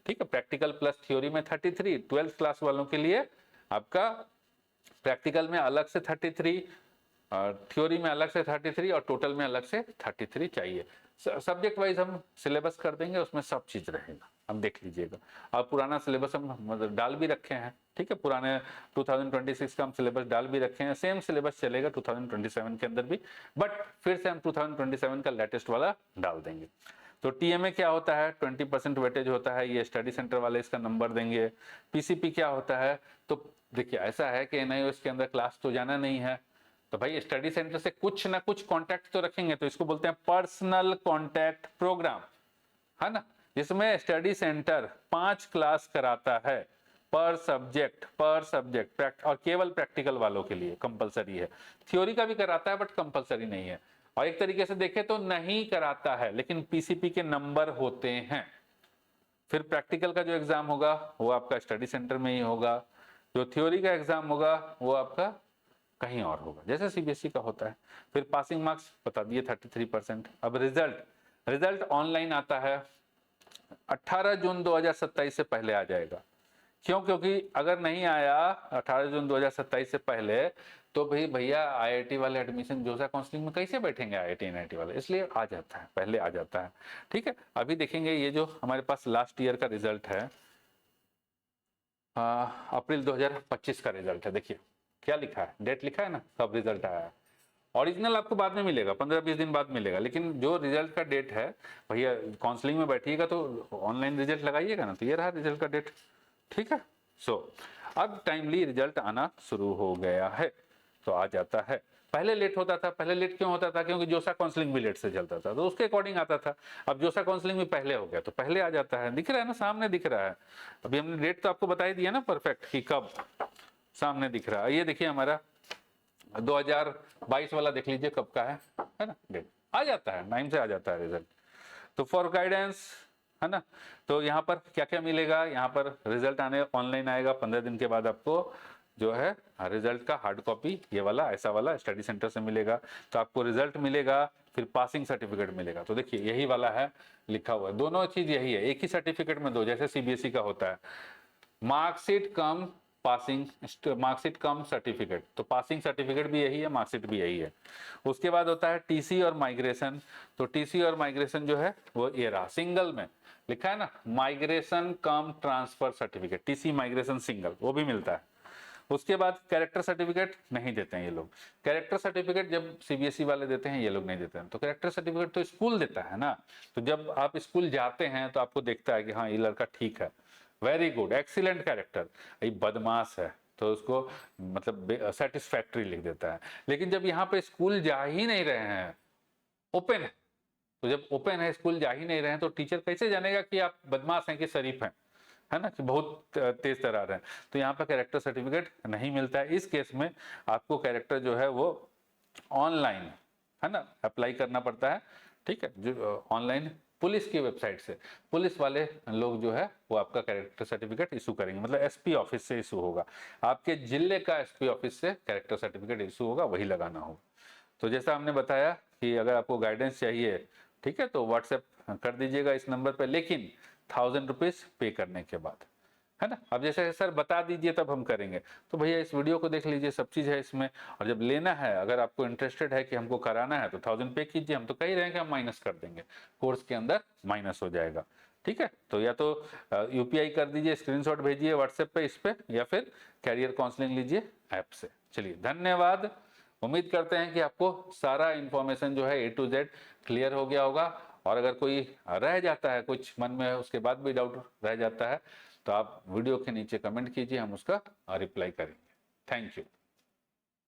ठीक है, प्रैक्टिकल प्लस थ्योरी में 33। 12th क्लास वालों के लिए आपका प्रैक्टिकल में अलग से 33, थ्योरी में अलग से 33 और टोटल में अलग से 33 चाहिए। सब्जेक्ट वाइज हम सिलेबस कर देंगे, उसमें सब चीज रहेगा, अब देख लीजिएगा। अब पुराना सिलेबस हम मतलब डाल भी रखे हैं, ठीक है, पुराने 2026 का हम सिलेबस डाल भी रखे हैं, सेम सिलेबस चलेगा 2027 के अंदर भी, बट फिर से हम 2027 का लेटेस्ट वाला डाल देंगे। तो टीएमए क्या होता है, 20% वेटेज होता है, ये स्टडी सेंटर वाले इसका नंबर देंगे। पीसीपी क्या होता है, तो देखिए ऐसा है कि एनआईओएस के अंदर क्लास तो जाना नहीं है, तो भाई स्टडी सेंटर से कुछ ना कुछ कांटेक्ट तो रखेंगे, तो इसको बोलते हैं पर्सनल कांटेक्ट प्रोग्राम, है ना, जिसमें स्टडी सेंटर 5 क्लास कराता है पर सब्जेक्ट, और केवल प्रैक्टिकल वालों के लिए कंपलसरी है। थ्योरी का भी कराता है बट कंपलसरी नहीं है, और एक तरीके से देखें तो नहीं कराता है, लेकिन पीसीपी के नंबर होते हैं। फिर प्रैक्टिकल का जो एग्जाम होगा वो आपका स्टडी सेंटर में ही होगा, जो थ्योरी का एग्जाम होगा वो आपका कहीं और होगा, जैसे सीबीएसई का होता है। फिर पासिंग मार्क्स बता दिए 33%। अब रिजल्ट ऑनलाइन आता है, 18 जून 2027 से पहले आ जाएगा। क्यों, क्योंकि अगर नहीं आया 18 जून 2027 से पहले, तो भाई भैया आईआईटी वाले एडमिशन जोसा काउंसलिंग में कैसे बैठेंगे आईआईटी एनआईटी वाले, इसलिए आ जाता है, पहले आ जाता है। ठीक है, अभी देखेंगे ये जो हमारे पास लास्ट ईयर का रिजल्ट है, अप्रैल 2025 का रिजल्ट है। देखिए क्या लिखा है, डेट लिखा है ना, कब रिजल्ट आया है। ओरिजिनल आपको बाद में मिलेगा, 15-20 दिन बाद मिलेगा, लेकिन जो रिजल्ट का डेट है, भैया काउंसलिंग में बैठिएगा तो ऑनलाइन रिजल्ट लगाइएगा ना, तो ये रहा रिजल्ट का डेट। ठीक है, अब टाइमली रिजल्ट आना शुरू हो गया है, तो आ जाता है। पहले लेट होता था, पहले लेट क्यों होता था, क्योंकि जोसा काउंसलिंग भी लेट से चलता था, तो उसके अकॉर्डिंग आता था। अब जोसा काउंसलिंग भी पहले हो गया, तो पहले आ जाता है, दिख रहा है ना, सामने दिख रहा है। अभी हमने डेट तो आपको बता ही दिया ना परफेक्ट, कि कब, सामने दिख रहा है। ये देखिए हमारा 2022 वाला देख लीजिए कब का है ना, डेट आ जाता है, टाइम से आ जाता है रिजल्ट। तो फॉर गाइडेंस, है ना, तो यहाँ पर क्या क्या मिलेगा, यहाँ पर रिजल्ट आने ऑनलाइन आएगा, 15 दिन के बाद आपको जो है रिजल्ट का हार्ड कॉपी, ये वाला ऐसा वाला स्टडी सेंटर से मिलेगा। तो आपको रिजल्ट मिलेगा, फिर पासिंग सर्टिफिकेट मिलेगा। तो देखिए यही वाला है, लिखा हुआ है, दोनों चीज यही है, एक ही सर्टिफिकेट में दो, जैसे सीबीएसई का होता है मार्कशीट कम पासिंग, मार्कशीट कम सर्टिफिकेट, तो पासिंग सर्टिफिकेट भी यही है, मार्कशीट भी यही है। उसके बाद होता है टीसी और माइग्रेशन, तो टीसी और माइग्रेशन जो है वो ये रहा, सिंगल में लिखा है ना, migration cum transfer certificate, TC migration single, वो भी मिलता है। उसके बाद कैरेक्टर सर्टिफिकेट नहीं देते हैं ये लोग, कैरेक्टर सर्टिफिकेट जब सीबीएसई वाले देते हैं, ये लोग नहीं देते हैं। तो कैरेक्टर सर्टिफिकेट तो स्कूल देता है ना, तो जब आप स्कूल जाते हैं तो आपको देखता है कि हाँ ये लड़का ठीक है, वेरी गुड, एक्सीलेंट कैरेक्टर, ये बदमाश है तो उसको मतलब सेटिस्फैक्ट्री लिख देता है। लेकिन जब यहाँ पे स्कूल जा ही नहीं रहे हैं, ओपन है, तो जब ओपन है, स्कूल जा ही नहीं रहे हैं, तो टीचर कैसे जानेगा कि आप बदमाश हैं कि शरीफ हैं, है ना, कि बहुत तेज तर्रार हैं। तो यहाँ पर कैरेक्टर सर्टिफिकेट नहीं मिलता है। इस केस में आपको कैरेक्टर जो है वो ऑनलाइन, है ना, अप्लाई करना पड़ता है। ठीक है, जो ऑनलाइन पुलिस की वेबसाइट से पुलिस वाले लोग जो है वो आपका कैरेक्टर सर्टिफिकेट इशू करेंगे, मतलब एसपी ऑफिस से इशू होगा, आपके जिले का एसपी ऑफिस से कैरेक्टर सर्टिफिकेट इशू होगा, वही लगाना होगा। तो जैसा हमने बताया कि अगर आपको गाइडेंस चाहिए, ठीक है, तो व्हाट्सएप कर दीजिएगा इस नंबर पे, लेकिन 1000 रुपीज़ पे करने के बाद, है ना। अब जैसे सर बता दीजिए तब हम करेंगे, तो भैया इस वीडियो को देख लीजिए, सब चीज़ है इसमें। और जब लेना है, अगर आपको इंटरेस्टेड है कि हमको कराना है, तो 1000 पे कीजिए। हम तो कह ही रहे हैं कि हम माइनस कर देंगे, कोर्स के अंदर माइनस हो जाएगा। ठीक है, तो या तो यूपीआई कर दीजिए, स्क्रीनशॉट भेजिए व्हाट्सएप पे इस पे, या फिर कैरियर काउंसलिंग लीजिए ऐप से। चलिए, धन्यवाद। उम्मीद करते हैं कि आपको सारा इंफॉर्मेशन जो है A to Z क्लियर हो गया होगा। और अगर कोई रह जाता है, कुछ मन में है, उसके बाद भी डाउट रह जाता है, तो आप वीडियो के नीचे कमेंट कीजिए, हम उसका रिप्लाई करेंगे। Thank you.